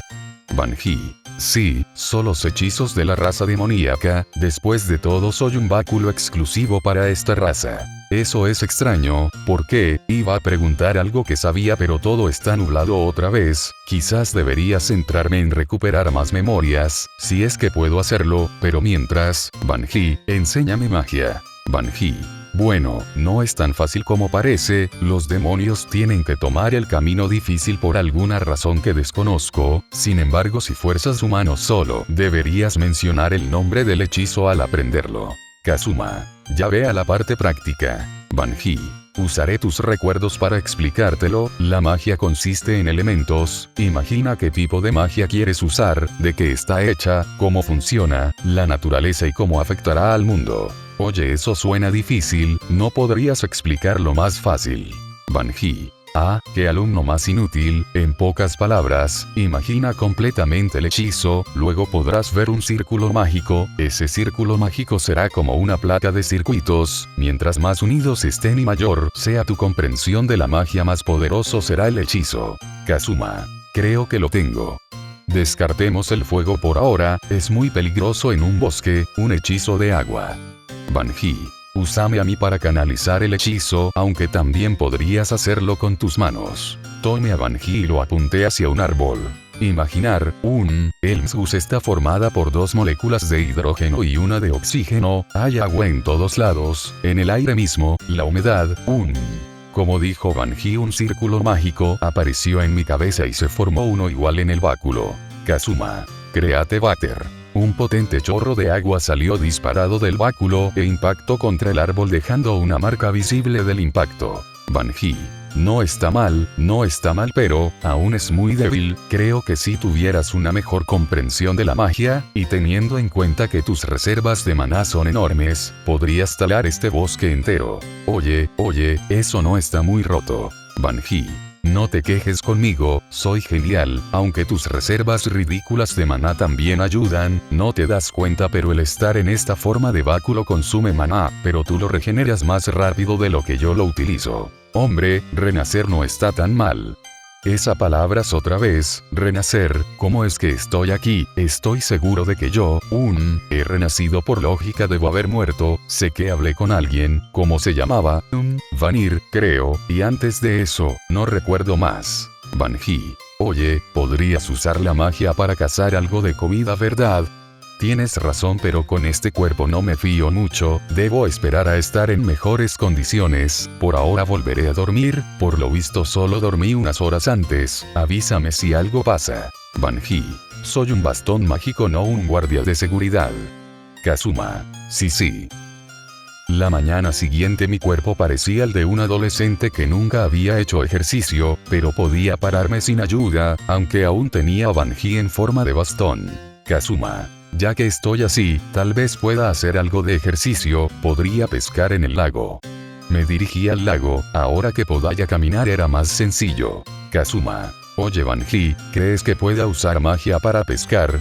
Banji. Sí, solo hechizos de la raza demoníaca, después de todo soy un báculo exclusivo para esta raza. Eso es extraño, ¿por qué? Iba a preguntar algo que sabía pero todo está nublado otra vez, quizás debería centrarme en recuperar más memorias, si es que puedo hacerlo, pero mientras, Banji, enséñame magia. Banji. Bueno, no es tan fácil como parece, los demonios tienen que tomar el camino difícil por alguna razón que desconozco, sin embargo si fuerzas humanos solo, deberías mencionar el nombre del hechizo al aprenderlo. Kazuma. Ya ve a la parte práctica. Banji. Usaré tus recuerdos para explicártelo, la magia consiste en elementos, imagina qué tipo de magia quieres usar, de qué está hecha, cómo funciona, la naturaleza y cómo afectará al mundo. Oye, eso suena difícil, ¿no podrías explicarlo más fácil? Banji. Ah, qué alumno más inútil, en pocas palabras, imagina completamente el hechizo, luego podrás ver un círculo mágico, ese círculo mágico será como una placa de circuitos, mientras más unidos estén y mayor sea tu comprensión de la magia más poderoso será el hechizo. Kazuma. Creo que lo tengo. Descartemos el fuego por ahora, es muy peligroso en un bosque, un hechizo de agua. Banji. Úsame a mí para canalizar el hechizo, aunque también podrías hacerlo con tus manos. Tomé a Banji y lo apunté hacia un árbol. Imaginar, el mus está formada por dos moléculas de hidrógeno y una de oxígeno, hay agua en todos lados, en el aire mismo, la humedad, Como dijo Banji, un círculo mágico apareció en mi cabeza y se formó uno igual en el báculo. Kazuma. Créate váter. Un potente chorro de agua salió disparado del báculo e impactó contra el árbol dejando una marca visible del impacto. Banji. No está mal, pero, aún es muy débil, creo que si tuvieras una mejor comprensión de la magia, y teniendo en cuenta que tus reservas de maná son enormes, podrías talar este bosque entero. Oye, eso no está muy roto. Banji. No te quejes conmigo, soy genial, aunque tus reservas ridículas de maná también ayudan, no te das cuenta pero el estar en esta forma de báculo consume maná, pero tú lo regeneras más rápido de lo que yo lo utilizo. Hombre, renacer no está tan mal. Esa palabras otra vez, renacer, ¿cómo es que estoy aquí? Estoy seguro de que yo, he renacido por lógica debo haber muerto, sé que hablé con alguien, ¿cómo se llamaba? Vanir, creo, y antes de eso, no recuerdo más. Banji. Oye, podrías usar la magia para cazar algo de comida, ¿verdad? Tienes razón pero con este cuerpo no me fío mucho, debo esperar a estar en mejores condiciones, por ahora volveré a dormir, por lo visto solo dormí unas horas antes, avísame si algo pasa. Banji. Soy un bastón mágico no un guardia de seguridad. Kazuma. Sí. La mañana siguiente mi cuerpo parecía el de un adolescente que nunca había hecho ejercicio, pero podía pararme sin ayuda, aunque aún tenía a Banji en forma de bastón. Kazuma. Ya que estoy así, tal vez pueda hacer algo de ejercicio, podría pescar en el lago. Me dirigí al lago, ahora que podía caminar era más sencillo. Kazuma. Oye Banji, ¿crees que pueda usar magia para pescar?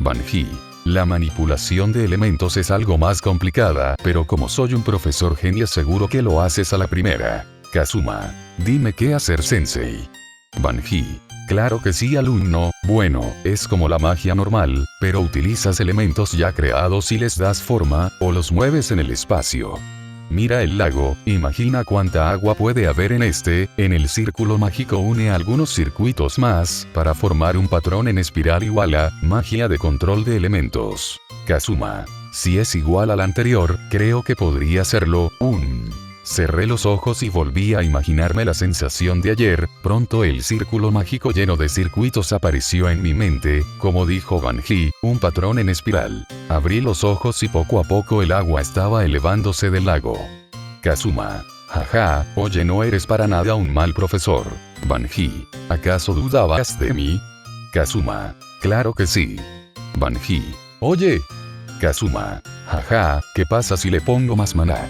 Banji. La manipulación de elementos es algo más complicada, pero como soy un profesor genio seguro que lo haces a la primera. Kazuma. Dime qué hacer sensei. Banji. Claro que sí, alumno. Bueno, es como la magia normal, pero utilizas elementos ya creados y les das forma, o los mueves en el espacio. Mira el lago, imagina cuánta agua puede haber en el círculo mágico une algunos circuitos más, para formar un patrón en espiral igual a, magia de control de elementos. Kazuma. Si es igual al anterior, creo que podría serlo, Cerré los ojos y volví a imaginarme la sensación de ayer, pronto el círculo mágico lleno de circuitos apareció en mi mente, como dijo Banji, un patrón en espiral. Abrí los ojos y poco a poco el agua estaba elevándose del lago. Kazuma. Jaja, oye, no eres para nada un mal profesor. Banji. ¿Acaso dudabas de mí? Kazuma. Claro que sí. Banji. Oye. Kazuma. Jaja, ¿qué pasa si le pongo más maná?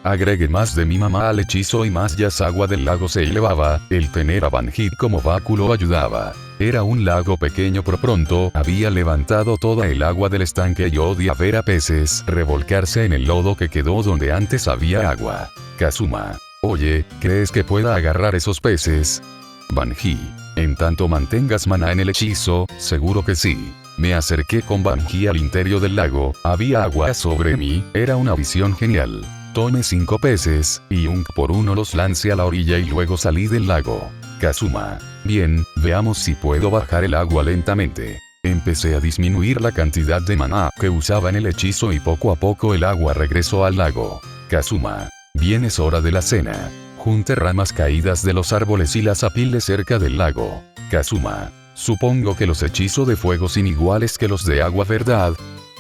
Agregué más de mi mamá al hechizo y más agua del lago se elevaba, el tener a Banji como báculo ayudaba. Era un lago pequeño pero pronto había levantado toda el agua del estanque y odia ver a peces revolcarse en el lodo que quedó donde antes había agua. Kazuma. Oye, ¿crees que pueda agarrar esos peces? Banji. En tanto mantengas maná en el hechizo, seguro que sí. Me acerqué con Banji al interior del lago, había agua sobre mí, era una visión genial. Tomé 5 peces, y por uno los lancé a la orilla y luego salí del lago. Kazuma. Bien, veamos si puedo bajar el agua lentamente. Empecé a disminuir la cantidad de maná que usaba en el hechizo y poco a poco el agua regresó al lago. Kazuma. Bien, es hora de la cena. Junté ramas caídas de los árboles y las apilé cerca del lago. Kazuma. Supongo que los hechizos de fuego son iguales que los de agua, ¿verdad?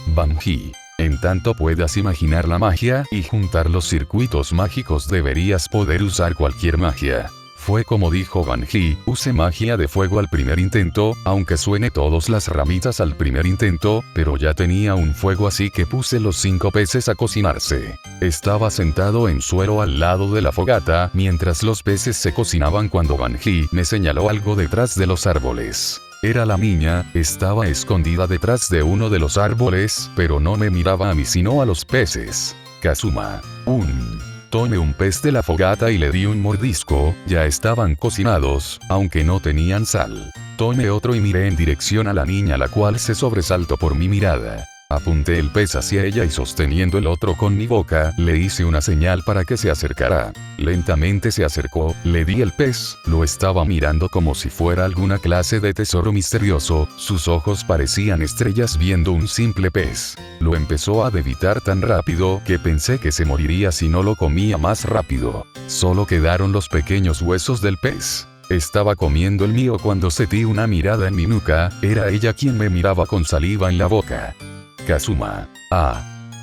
Banji. En tanto puedas imaginar la magia y juntar los circuitos mágicos deberías poder usar cualquier magia. Fue como dijo Banji, usé magia de fuego al primer intento, aunque suene todas las ramitas al primer intento, pero ya tenía un fuego así que puse los 5 peces a cocinarse. Estaba sentado en suelo al lado de la fogata mientras los peces se cocinaban cuando Banji me señaló algo detrás de los árboles. Era la niña, estaba escondida detrás de uno de los árboles, pero no me miraba a mí sino a los peces. Kazuma. Tomé un pez de la fogata y le di un mordisco, ya estaban cocinados, aunque no tenían sal. Tomé otro y miré en dirección a la niña, la cual se sobresaltó por mi mirada. Apunté el pez hacia ella y sosteniendo el otro con mi boca, le hice una señal para que se acercara. Lentamente se acercó, le di el pez, lo estaba mirando como si fuera alguna clase de tesoro misterioso, sus ojos parecían estrellas viendo un simple pez. Lo empezó a debitar tan rápido que pensé que se moriría si no lo comía más rápido. Solo quedaron los pequeños huesos del pez. Estaba comiendo el mío cuando sentí una mirada en mi nuca, era ella quien me miraba con saliva en la boca. Kazuma.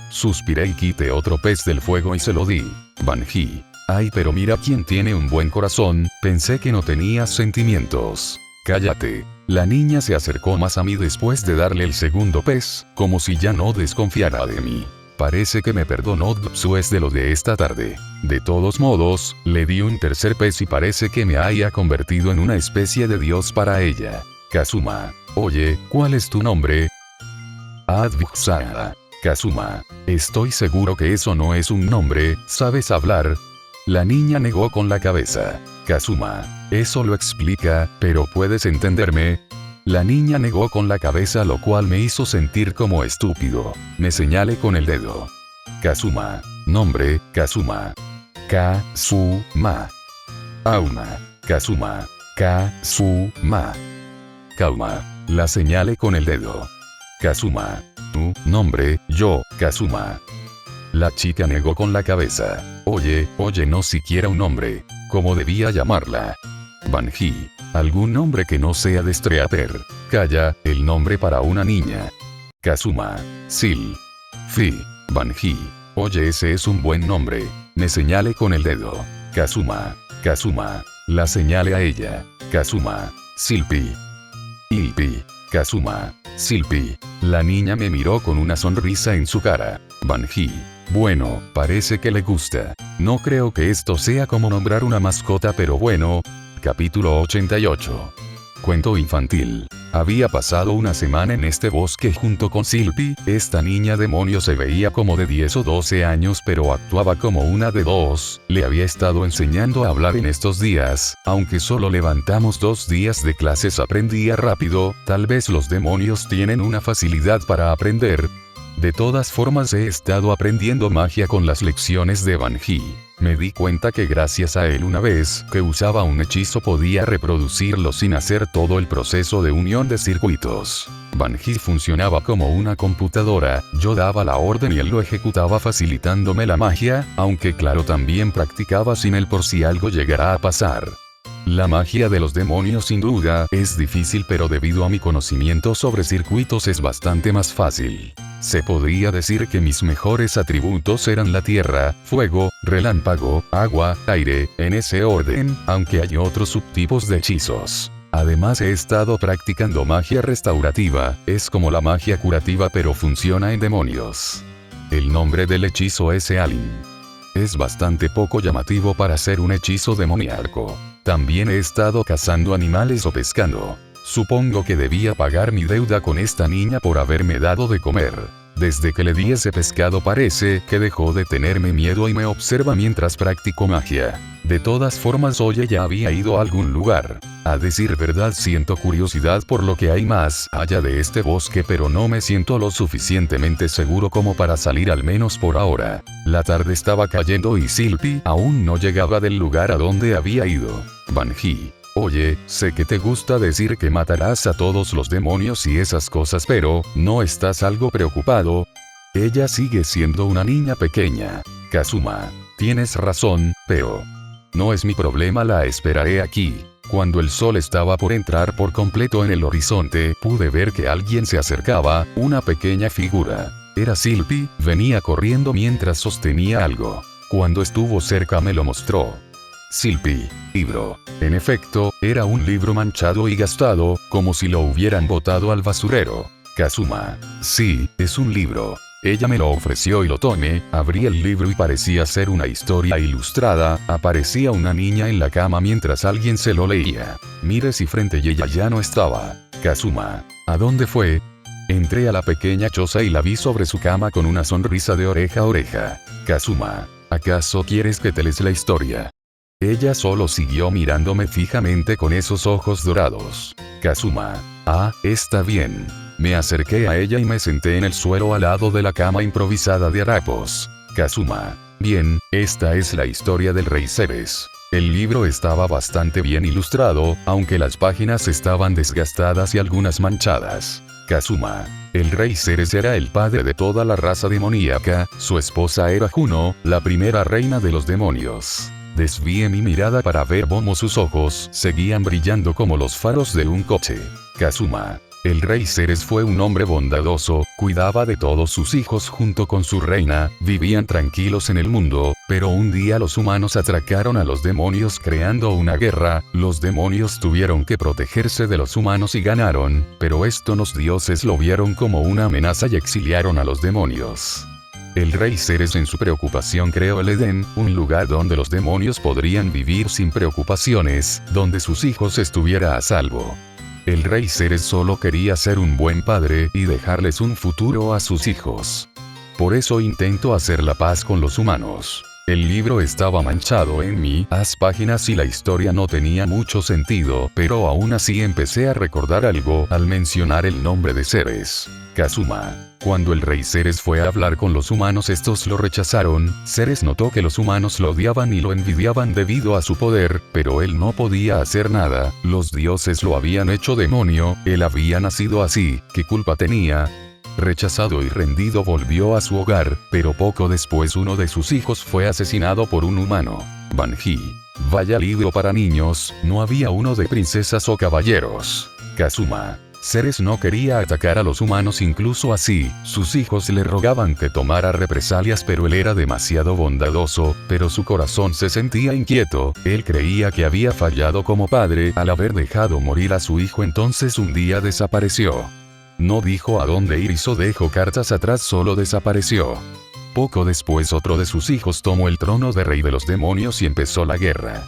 Suspiré y quité otro pez del fuego y se lo di. Banji. Ay, pero mira quién tiene un buen corazón, pensé que no tenías sentimientos. Cállate. La niña se acercó más a mí después de darle el segundo pez, como si ya no desconfiara de mí. Parece que me perdonó después de lo de esta tarde. De todos modos, le di un tercer pez y parece que me haya convertido en una especie de dios para ella. Kazuma. Oye, ¿cuál es tu nombre? Adviksara. Kazuma. Estoy seguro que eso no es un nombre, ¿sabes hablar? La niña negó con la cabeza. Kazuma. Eso lo explica, pero ¿puedes entenderme? La niña negó con la cabeza, lo cual me hizo sentir como estúpido. Me señalé con el dedo. Kazuma. Nombre, Kazuma. Kazuma. Auma. Kazuma. Kazuma. Kauma. La señalé con el dedo. Kazuma. Tu nombre, yo, Kazuma. La chica negó con la cabeza. Oye, no siquiera un nombre. ¿Cómo debía llamarla? Banji. Algún nombre que no sea de Streaper. Calla, el nombre para una niña. Kazuma. Sil. Fi. Banji. Oye, ese es un buen nombre. Me señalé con el dedo. Kazuma. Kazuma. La señalé a ella. Kazuma. Silpi. Ilpi. Kazuma. Silpi. La niña me miró con una sonrisa en su cara. Banji. Bueno, parece que le gusta. No creo que esto sea como nombrar una mascota, pero bueno. Capítulo 88. Cuento infantil. Había pasado una semana en este bosque junto con Silpy. Esta niña demonio se veía como de 10 o 12 años pero actuaba como una de 2, le había estado enseñando a hablar en estos días, aunque solo levantamos 2 días de clases aprendía rápido, tal vez los demonios tienen una facilidad para aprender. De todas formas he estado aprendiendo magia con las lecciones de Banji. Me di cuenta que gracias a él una vez que usaba un hechizo podía reproducirlo sin hacer todo el proceso de unión de circuitos. Banji funcionaba como una computadora, yo daba la orden y él lo ejecutaba facilitándome la magia, aunque claro también practicaba sin él por si algo llegara a pasar. La magia de los demonios sin duda es difícil pero debido a mi conocimiento sobre circuitos es bastante más fácil. Se podría decir que mis mejores atributos eran la tierra, fuego, relámpago, agua, aire, en ese orden, aunque hay otros subtipos de hechizos. Además he estado practicando magia restaurativa, es como la magia curativa pero funciona en demonios. El nombre del hechizo es Ealin. Es bastante poco llamativo para ser un hechizo demoníaco. También he estado cazando animales o pescando. Supongo que debía pagar mi deuda con esta niña por haberme dado de comer. Desde que le di ese pescado parece que dejó de tenerme miedo y me observa mientras practico magia. De todas formas hoy ella había ido a algún lugar. A decir verdad siento curiosidad por lo que hay más allá de este bosque pero no me siento lo suficientemente seguro como para salir al menos por ahora. La tarde estaba cayendo y Silpy aún no llegaba del lugar a donde había ido. Banji. Oye, sé que te gusta decir que matarás a todos los demonios y esas cosas pero, ¿no estás algo preocupado? Ella sigue siendo una niña pequeña. Kazuma. Tienes razón, pero... no es mi problema, la esperaré aquí. Cuando el sol estaba por entrar por completo en el horizonte, pude ver que alguien se acercaba, una pequeña figura. Era Silpy, venía corriendo mientras sostenía algo. Cuando estuvo cerca me lo mostró. Silpy, libro. En efecto, era un libro manchado y gastado, como si lo hubieran botado al basurero. Kazuma. Sí, es un libro. Ella me lo ofreció y lo tomé, abrí el libro y parecía ser una historia ilustrada, aparecía una niña en la cama mientras alguien se lo leía. Miré si frente y ella ya no estaba. Kazuma. ¿A dónde fue? Entré a la pequeña choza y la vi sobre su cama con una sonrisa de oreja a oreja. Kazuma. ¿Acaso quieres que te les la historia? Ella solo siguió mirándome fijamente con esos ojos dorados. Kazuma. Ah, está bien. Me acerqué a ella y me senté en el suelo al lado de la cama improvisada de harapos. Kazuma. Bien, esta es la historia del rey Ceres. El libro estaba bastante bien ilustrado, aunque las páginas estaban desgastadas y algunas manchadas. Kazuma. El rey Ceres era el padre de toda la raza demoníaca, su esposa era Juno, la primera reina de los demonios. Desvié mi mirada para ver cómo sus ojos seguían brillando como los faros de un coche. Kazuma. El rey Ceres fue un hombre bondadoso, cuidaba de todos sus hijos junto con su reina, vivían tranquilos en el mundo, pero un día los humanos atracaron a los demonios creando una guerra, los demonios tuvieron que protegerse de los humanos y ganaron, pero esto los dioses lo vieron como una amenaza y exiliaron a los demonios. El rey Ceres en su preocupación creó el Edén, un lugar donde los demonios podrían vivir sin preocupaciones, donde sus hijos estuvieran a salvo. El rey Ceres solo quería ser un buen padre y dejarles un futuro a sus hijos. Por eso intentó hacer la paz con los humanos. El libro estaba manchado en las páginas y la historia no tenía mucho sentido, pero aún así empecé a recordar algo al mencionar el nombre de Ceres. Kazuma. Cuando el rey Ceres fue a hablar con los humanos estos lo rechazaron, Ceres notó que los humanos lo odiaban y lo envidiaban debido a su poder, pero él no podía hacer nada, los dioses lo habían hecho demonio, él había nacido así, ¿qué culpa tenía? Rechazado y rendido volvió a su hogar, pero poco después uno de sus hijos fue asesinado por un humano. Banji. Vaya libro para niños, no había uno de princesas o caballeros. Kazuma. Ceres no quería atacar a los humanos, incluso así, sus hijos le rogaban que tomara represalias pero él era demasiado bondadoso, pero su corazón se sentía inquieto, él creía que había fallado como padre al haber dejado morir a su hijo, entonces un día desapareció. No dijo a dónde ir y dejó cartas atrás, solo desapareció. Poco después otro de sus hijos tomó el trono de rey de los demonios y empezó la guerra.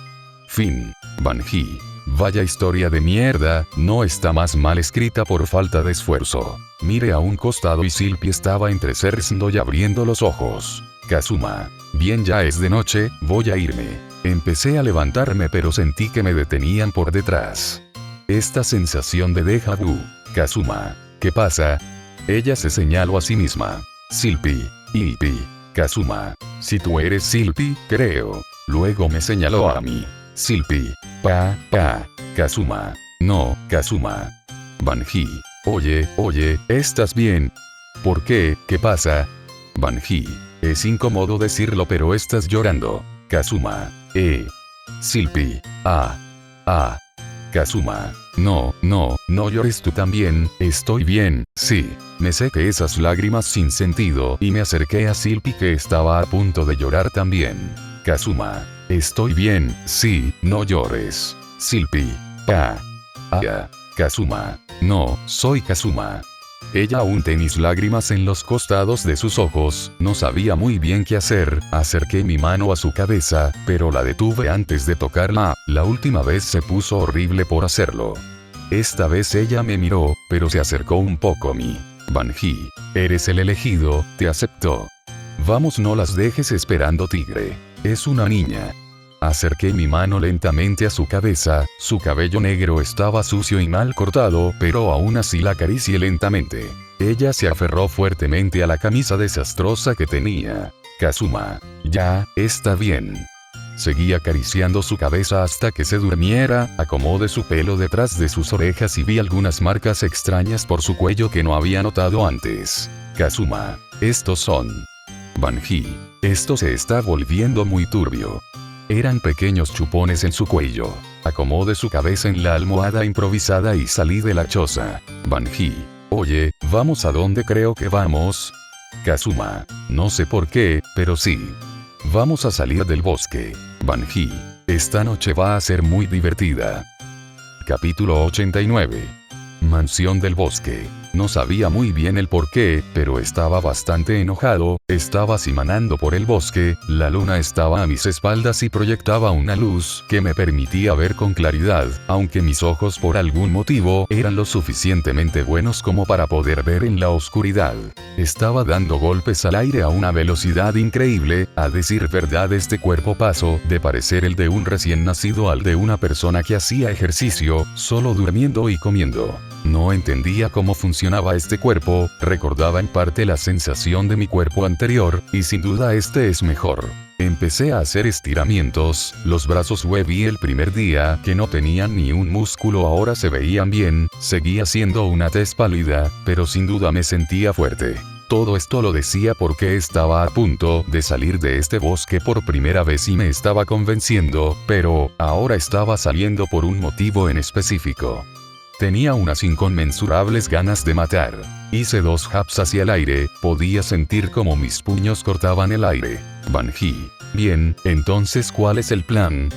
Fin. Banji. Vaya historia de mierda, no está más mal escrita por falta de esfuerzo. Miré a un costado y Silpy estaba entrecerrando y abriendo los ojos. Kazuma. Bien, ya es de noche, voy a irme. Empecé a levantarme pero sentí que me detenían por detrás. Esta sensación de déjà vu. Kazuma. ¿Qué pasa? Ella se señaló a sí misma. Silpy. Ilpy. Kazuma. Si tú eres Silpy, creo. Luego me señaló a mí. Silpy. Kazuma. No, Kazuma. Banji. Oye, ¿estás bien? ¿Por qué? ¿Qué pasa? Banji. Es incómodo decirlo pero estás llorando. Kazuma. Silpy. Kazuma. No llores tú también, estoy bien, sí. Me sequé esas lágrimas sin sentido y me acerqué a Silpy que estaba a punto de llorar también. Kazuma. Estoy bien, sí, no llores. Silpy. Kazuma. No, soy Kazuma. Ella aún tenía lágrimas en los costados de sus ojos, no sabía muy bien qué hacer, acerqué mi mano a su cabeza, pero la detuve antes de tocarla, la última vez se puso horrible por hacerlo. Esta vez ella me miró, pero se acercó un poco a mí. Banji, eres el elegido, te aceptó. Vamos, no las dejes esperando, tigre. Es una niña. Acerqué mi mano lentamente a su cabeza, su cabello negro estaba sucio y mal cortado, pero aún así la acaricié lentamente. Ella se aferró fuertemente a la camisa desastrosa que tenía. Kazuma. Ya, está bien. Seguí acariciando su cabeza hasta que se durmiera, acomodé su pelo detrás de sus orejas y vi algunas marcas extrañas por su cuello que no había notado antes. Kazuma. Estos son. Banji. Esto se está volviendo muy turbio. Eran pequeños chupones en su cuello. Acomodé su cabeza en la almohada improvisada y salí de la choza. Banji. Oye, ¿vamos a dónde creo que vamos? Kazuma. No sé por qué, pero sí. Vamos a salir del bosque. Banji. Esta noche va a ser muy divertida. Capítulo 89. Mansión del bosque. No sabía muy bien el porqué, pero estaba bastante enojado, estaba simanando por el bosque, la luna estaba a mis espaldas y proyectaba una luz que me permitía ver con claridad, aunque mis ojos por algún motivo eran lo suficientemente buenos como para poder ver en la oscuridad. Estaba dando golpes al aire a una velocidad increíble, a decir verdad este cuerpo pasó de parecer el de un recién nacido al de una persona que hacía ejercicio, solo durmiendo y comiendo. No entendía cómo funcionaba este cuerpo, recordaba en parte la sensación de mi cuerpo anterior, y sin duda este es mejor. Empecé a hacer estiramientos, los brazos vi el primer día que no tenían ni un músculo ahora se veían bien, seguía siendo una tez pálida, pero sin duda me sentía fuerte. Todo esto lo decía porque estaba a punto de salir de este bosque por primera vez y me estaba convenciendo, pero ahora estaba saliendo por un motivo en específico. Tenía unas inconmensurables ganas de matar. Hice 2 japs hacia el aire, podía sentir como mis puños cortaban el aire. Banji. Bien, entonces ¿cuál es el plan?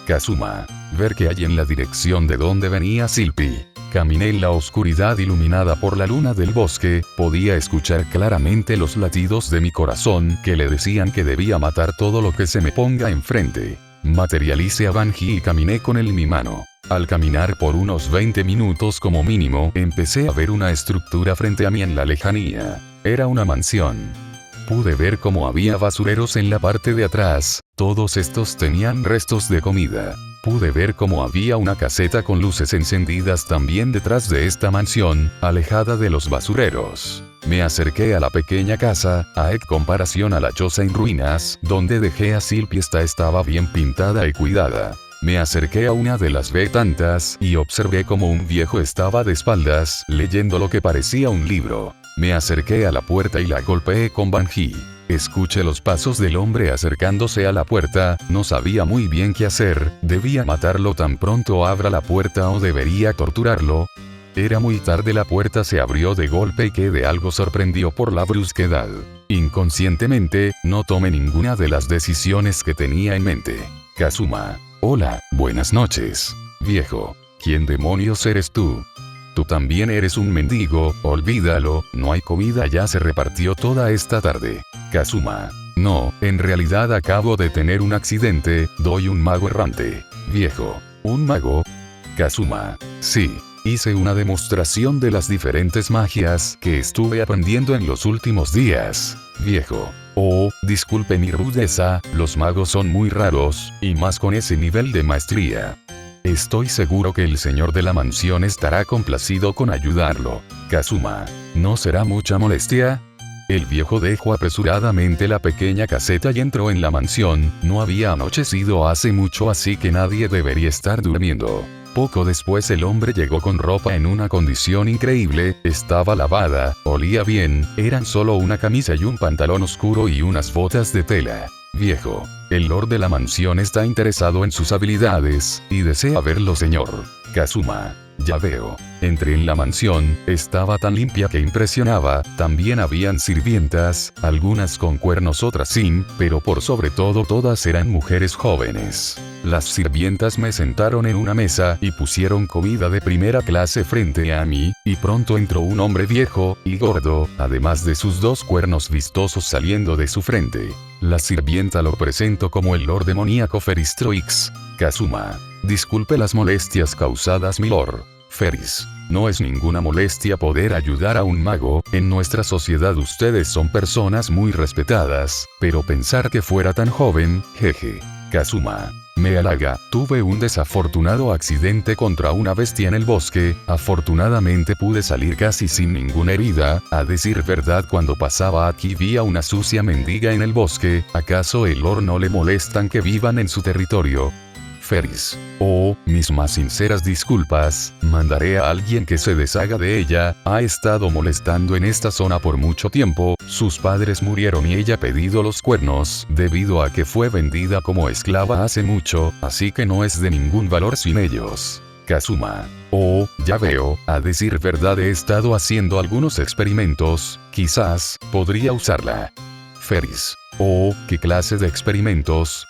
Kazuma. Ver qué hay en la dirección de donde venía Silpy. Caminé en la oscuridad iluminada por la luna del bosque, podía escuchar claramente los latidos de mi corazón que le decían que debía matar todo lo que se me ponga enfrente. Materialicé a Banji y caminé con él en mi mano. Al caminar por unos 20 minutos como mínimo, empecé a ver una estructura frente a mí en la lejanía. Era una mansión. Pude ver cómo había basureros en la parte de atrás, todos estos tenían restos de comida. Pude ver cómo había una caseta con luces encendidas también detrás de esta mansión, alejada de los basureros. Me acerqué a la pequeña casa, en comparación a la choza en ruinas, donde dejé a Silpy estaba bien pintada y cuidada. Me acerqué a una de las tantas y observé cómo un viejo estaba de espaldas, leyendo lo que parecía un libro. Me acerqué a la puerta y la golpeé con Banji. Escuché los pasos del hombre acercándose a la puerta, no sabía muy bien qué hacer, debía matarlo tan pronto abra la puerta o debería torturarlo. Era muy tarde, la puerta se abrió de golpe y quedé algo sorprendido por la brusquedad. Inconscientemente, no tomé ninguna de las decisiones que tenía en mente. Kazuma. Hola, buenas noches. Viejo. ¿Quién demonios eres tú? Tú también eres un mendigo, olvídalo, no hay comida, ya se repartió toda esta tarde. Kazuma. No, en realidad acabo de tener un accidente, doy un mago errante. Viejo. ¿Un mago? Kazuma. Sí. Hice una demostración de las diferentes magias que estuve aprendiendo en los últimos días, viejo. Oh, disculpe mi rudeza, los magos son muy raros, y más con ese nivel de maestría. Estoy seguro que el señor de la mansión estará complacido con ayudarlo. Kazuma. ¿No será mucha molestia? El viejo dejó apresuradamente la pequeña caseta y entró en la mansión. No había anochecido hace mucho, así que nadie debería estar durmiendo. Poco después el hombre llegó con ropa en una condición increíble, estaba lavada, olía bien, eran solo una camisa y un pantalón oscuro y unas botas de tela. Viejo. El lord de la mansión está interesado en sus habilidades, y desea verlo, señor. Kazuma. Ya veo. Entré en la mansión, estaba tan limpia que impresionaba, también habían sirvientas, algunas con cuernos, otras sin, pero por sobre todo todas eran mujeres jóvenes. Las sirvientas me sentaron en una mesa y pusieron comida de primera clase frente a mí, y pronto entró un hombre viejo y gordo, además de sus 2 cuernos vistosos saliendo de su frente. La sirvienta lo presentó como el lord demoníaco Feristroix. Kazuma. Disculpe las molestias causadas, milord. Feris. No es ninguna molestia poder ayudar a un mago, en nuestra sociedad ustedes son personas muy respetadas, pero pensar que fuera tan joven, jeje. Kazuma. Me halaga, tuve un desafortunado accidente contra una bestia en el bosque, afortunadamente pude salir casi sin ninguna herida, a decir verdad cuando pasaba aquí vi a una sucia mendiga en el bosque, ¿acaso el lord no le molestan que vivan en su territorio? Feris. Oh, mis más sinceras disculpas, mandaré a alguien que se deshaga de ella, ha estado molestando en esta zona por mucho tiempo, sus padres murieron y ella ha pedido los cuernos, debido a que fue vendida como esclava hace mucho, así que no es de ningún valor sin ellos. Kazuma. Oh, ya veo, a decir verdad he estado haciendo algunos experimentos, quizás, podría usarla. Feris. Oh, ¿qué clase de experimentos?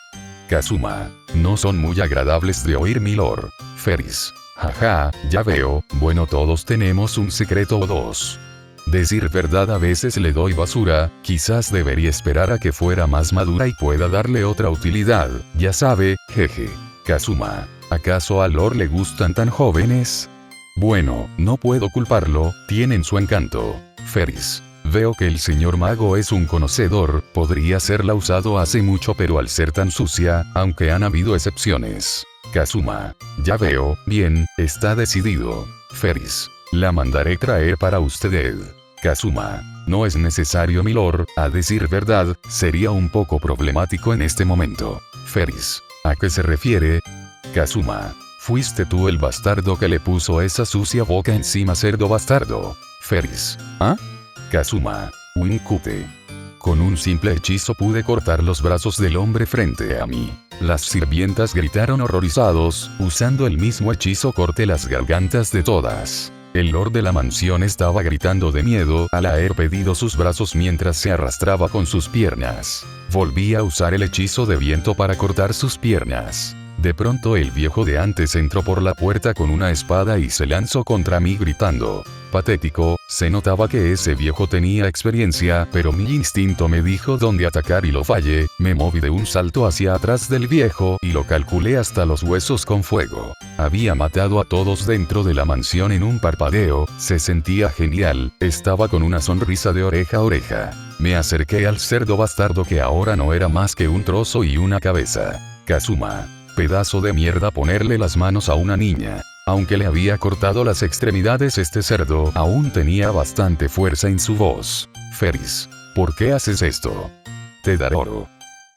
Kazuma. No son muy agradables de oír, milord. Feris. Jaja, ya veo, bueno, todos tenemos un secreto o dos. Decir verdad, a veces le doy basura, quizás debería esperar a que fuera más madura y pueda darle otra utilidad, ya sabe, jeje. Kazuma. ¿Acaso al lord le gustan tan jóvenes? Bueno, no puedo culparlo, tienen su encanto. Feris. Veo que el señor mago es un conocedor, podría serla usado hace mucho, pero al ser tan sucia, aunque han habido excepciones. Kazuma. Ya veo, bien, está decidido. Feris. La mandaré traer para usted. Kazuma. No es necesario, milord, a decir verdad, sería un poco problemático en este momento. Feris. ¿A qué se refiere? Kazuma. Fuiste tú el bastardo que le puso esa sucia boca encima, cerdo bastardo. Feris. ¿Ah? Kazuma. Winkute. Con un simple hechizo pude cortar los brazos del hombre frente a mí. Las sirvientas gritaron horrorizados, usando el mismo hechizo corté las gargantas de todas. El lord de la mansión estaba gritando de miedo al haber pedido sus brazos mientras se arrastraba con sus piernas. Volví a usar el hechizo de viento para cortar sus piernas. De pronto el viejo de antes entró por la puerta con una espada y se lanzó contra mí gritando. Patético, se notaba que ese viejo tenía experiencia, pero mi instinto me dijo dónde atacar y lo fallé, me moví de un salto hacia atrás del viejo y lo calculé hasta los huesos con fuego. Había matado a todos dentro de la mansión en un parpadeo, se sentía genial, estaba con una sonrisa de oreja a oreja. Me acerqué al cerdo bastardo que ahora no era más que un trozo y una cabeza. Kazuma. Pedazo de mierda, ponerle las manos a una niña. Aunque le había cortado las extremidades, este cerdo aún tenía bastante fuerza en su voz. Feris. ¿Por qué haces esto? Te daré oro.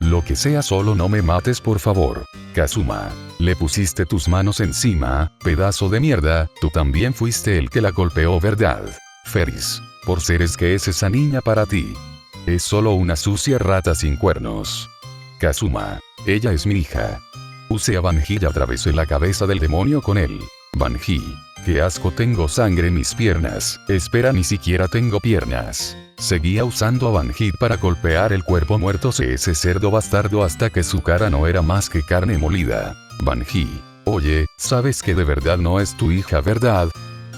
Lo que sea, solo no me mates, por favor. Kazuma. Le pusiste tus manos encima, pedazo de mierda, tú también fuiste el que la golpeó, ¿verdad? Feris. Por seres que es esa niña para ti. Es solo una sucia rata sin cuernos. Kazuma. Ella es mi hija. Usé a Banji y atravesé la cabeza del demonio con él. Banji. Qué asco, tengo sangre en mis piernas. Espera, ni siquiera tengo piernas. Seguía usando a Banji para golpear el cuerpo muerto de ese cerdo bastardo hasta que su cara no era más que carne molida. Banji. Oye, sabes que de verdad no es tu hija, ¿verdad?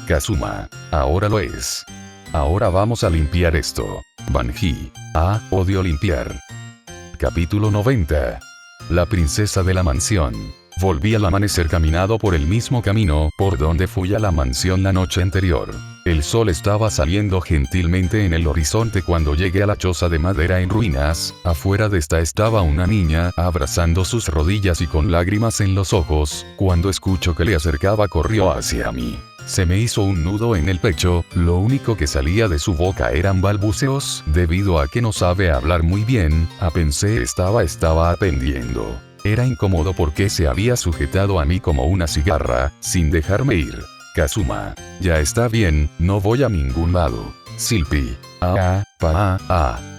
Kazuma. Ahora lo es. Ahora vamos a limpiar esto. Banji. Ah, odio limpiar. Capítulo 90. La princesa de la mansión. Volví al amanecer caminado por el mismo camino por donde fui a la mansión la noche anterior. El sol estaba saliendo gentilmente en el horizonte cuando llegué a la choza de madera en ruinas. Afuera de esta estaba una niña, abrazando sus rodillas y con lágrimas en los ojos. Cuando escuchó que le acercaba, corrió hacia mí. Se me hizo un nudo en el pecho, lo único que salía de su boca eran balbuceos, debido a que no sabe hablar muy bien. Pensé estaba aprendiendo. Era incómodo porque se había sujetado a mí como una cigarra, sin dejarme ir. Kazuma. Ya está bien, no voy a ningún lado. Silpi.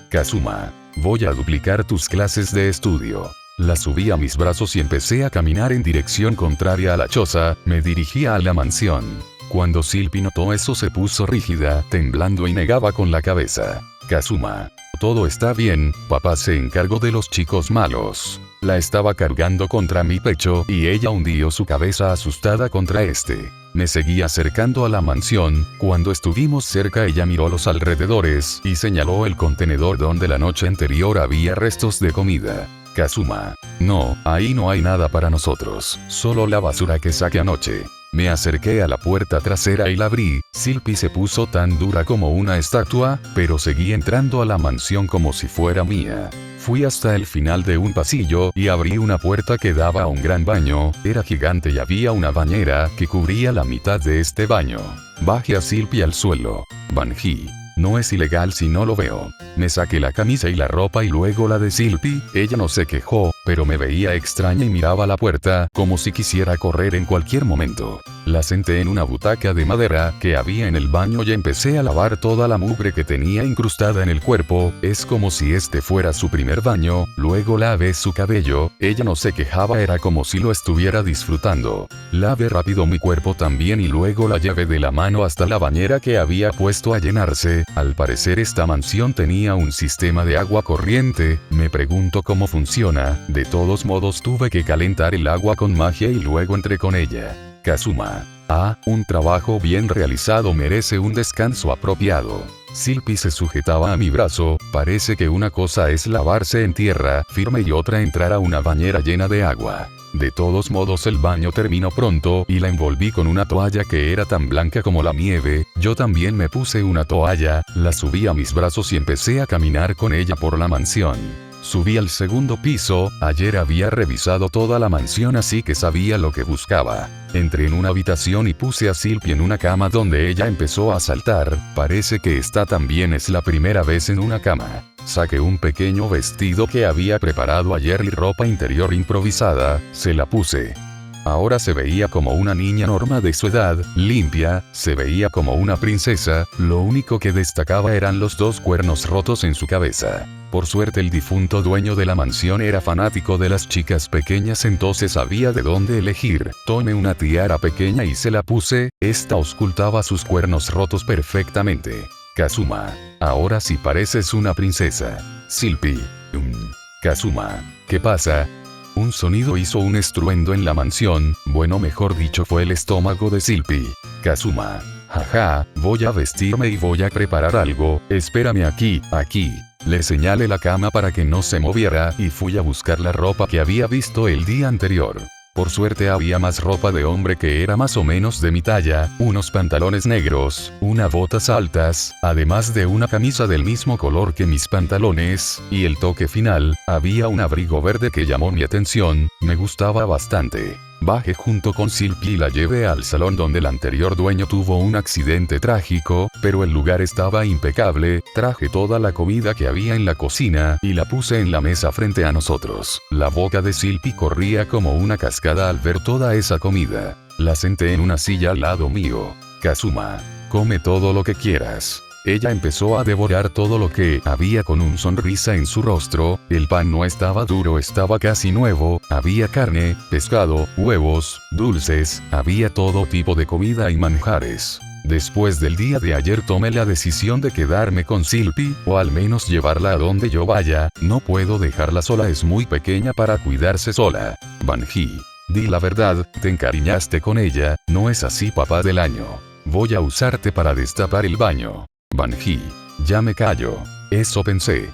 Kazuma. Voy a duplicar tus clases de estudio. La subí a mis brazos y empecé a caminar en dirección contraria a la choza. Me dirigía a la mansión. Cuando Silpi notó eso, se puso rígida, temblando y negaba con la cabeza. Kazuma. Todo está bien, papá se encargó de los chicos malos. La estaba cargando contra mi pecho y ella hundió su cabeza asustada contra este. Me seguí acercando a la mansión. Cuando estuvimos cerca, ella miró los alrededores y señaló el contenedor donde la noche anterior había restos de comida. Kazuma. No, ahí no hay nada para nosotros, solo la basura que saqué anoche. Me acerqué a la puerta trasera y la abrí. Silpi se puso tan dura como una estatua, pero seguí entrando a la mansión como si fuera mía. Fui hasta el final de un pasillo y abrí una puerta que daba a un gran baño. Era gigante y había una bañera que cubría la mitad de este baño. Bajé a Silpi al suelo. Banji. No es ilegal si no lo veo. Me saqué la camisa y la ropa y luego la de Silpi. Ella no se quejó, pero me veía extraña y miraba la puerta como si quisiera correr en cualquier momento. La senté en una butaca de madera que había en el baño y empecé a lavar toda la mugre que tenía incrustada en el cuerpo. Es como si este fuera su primer baño. Luego lavé su cabello. Ella no se quejaba, era como si lo estuviera disfrutando. Lavé rápido mi cuerpo también y luego la llevé de la mano hasta la bañera que había puesto a llenarse. Al parecer esta mansión tenía un sistema de agua corriente. Me pregunto cómo funciona. De todos modos tuve que calentar el agua con magia y luego entré con ella. Kazuma. Un trabajo bien realizado merece un descanso apropiado. Silpi se sujetaba a mi brazo. Parece que una cosa es lavarse en tierra firme y otra entrar a una bañera llena de agua. De todos modos el baño terminó pronto y la envolví con una toalla que era tan blanca como la nieve. Yo también me puse una toalla, la subí a mis brazos y empecé a caminar con ella por la mansión. Subí al segundo piso. Ayer había revisado toda la mansión, así que sabía lo que buscaba. Entré en una habitación y puse a Silpi en una cama donde ella empezó a saltar. Parece que esta también es la primera vez en una cama. Saqué un pequeño vestido que había preparado ayer y ropa interior improvisada, se la puse. Ahora se veía como una niña normal de su edad, limpia, se veía como una princesa. Lo único que destacaba eran los 2 cuernos rotos en su cabeza. Por suerte el difunto dueño de la mansión era fanático de las chicas pequeñas, entonces sabía de dónde elegir. Tomé una tiara pequeña y se la puse. Esta ocultaba sus cuernos rotos perfectamente. Kazuma. Ahora sí pareces una princesa. Silpi. Kazuma. ¿Qué pasa? Un sonido hizo un estruendo en la mansión. Bueno, mejor dicho, fue el estómago de Silpi. Kazuma. Jaja, voy a vestirme y voy a preparar algo. Espérame aquí. Le señalé la cama para que no se moviera y fui a buscar la ropa que había visto el día anterior. Por suerte había más ropa de hombre que era más o menos de mi talla, unos pantalones negros, unas botas altas, además de una camisa del mismo color que mis pantalones, y el toque final, había un abrigo verde que llamó mi atención, me gustaba bastante. Bajé junto con Silpi y la llevé al salón donde el anterior dueño tuvo un accidente trágico, pero el lugar estaba impecable. Traje toda la comida que había en la cocina y la puse en la mesa frente a nosotros. La boca de Silpi corría como una cascada al ver toda esa comida. La senté en una silla al lado mío. Kazuma, come todo lo que quieras. Ella empezó a devorar todo lo que había con una sonrisa en su rostro. El pan no estaba duro, estaba casi nuevo. Había carne, pescado, huevos, dulces, había todo tipo de comida y manjares. Después del día de ayer tomé la decisión de quedarme con Silpi, o al menos llevarla a donde yo vaya. No puedo dejarla sola, es muy pequeña para cuidarse sola. Banji. Di la verdad, te encariñaste con ella, ¿no es así, papá del año? Voy a usarte para destapar el baño. Banji. Ya me callo. Eso pensé.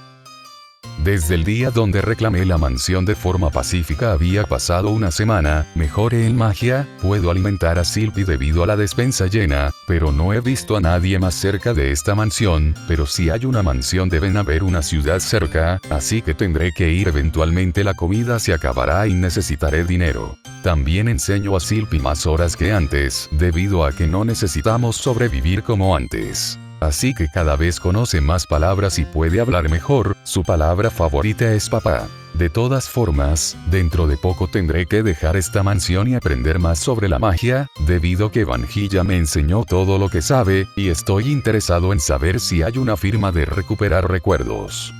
Desde el día donde reclamé la mansión de forma pacífica había pasado una semana, mejoré en magia, puedo alimentar a Silpy debido a la despensa llena, pero no he visto a nadie más cerca de esta mansión, pero si hay una mansión deben haber una ciudad cerca, así que tendré que ir eventualmente, la comida se acabará y necesitaré dinero. También enseño a Silpy más horas que antes, debido a que no necesitamos sobrevivir como antes. Así que cada vez conoce más palabras y puede hablar mejor, su palabra favorita es papá. De todas formas, dentro de poco tendré que dejar esta mansión y aprender más sobre la magia, debido a que Vanjilla me enseñó todo lo que sabe, y estoy interesado en saber si hay una firma de recuperar recuerdos.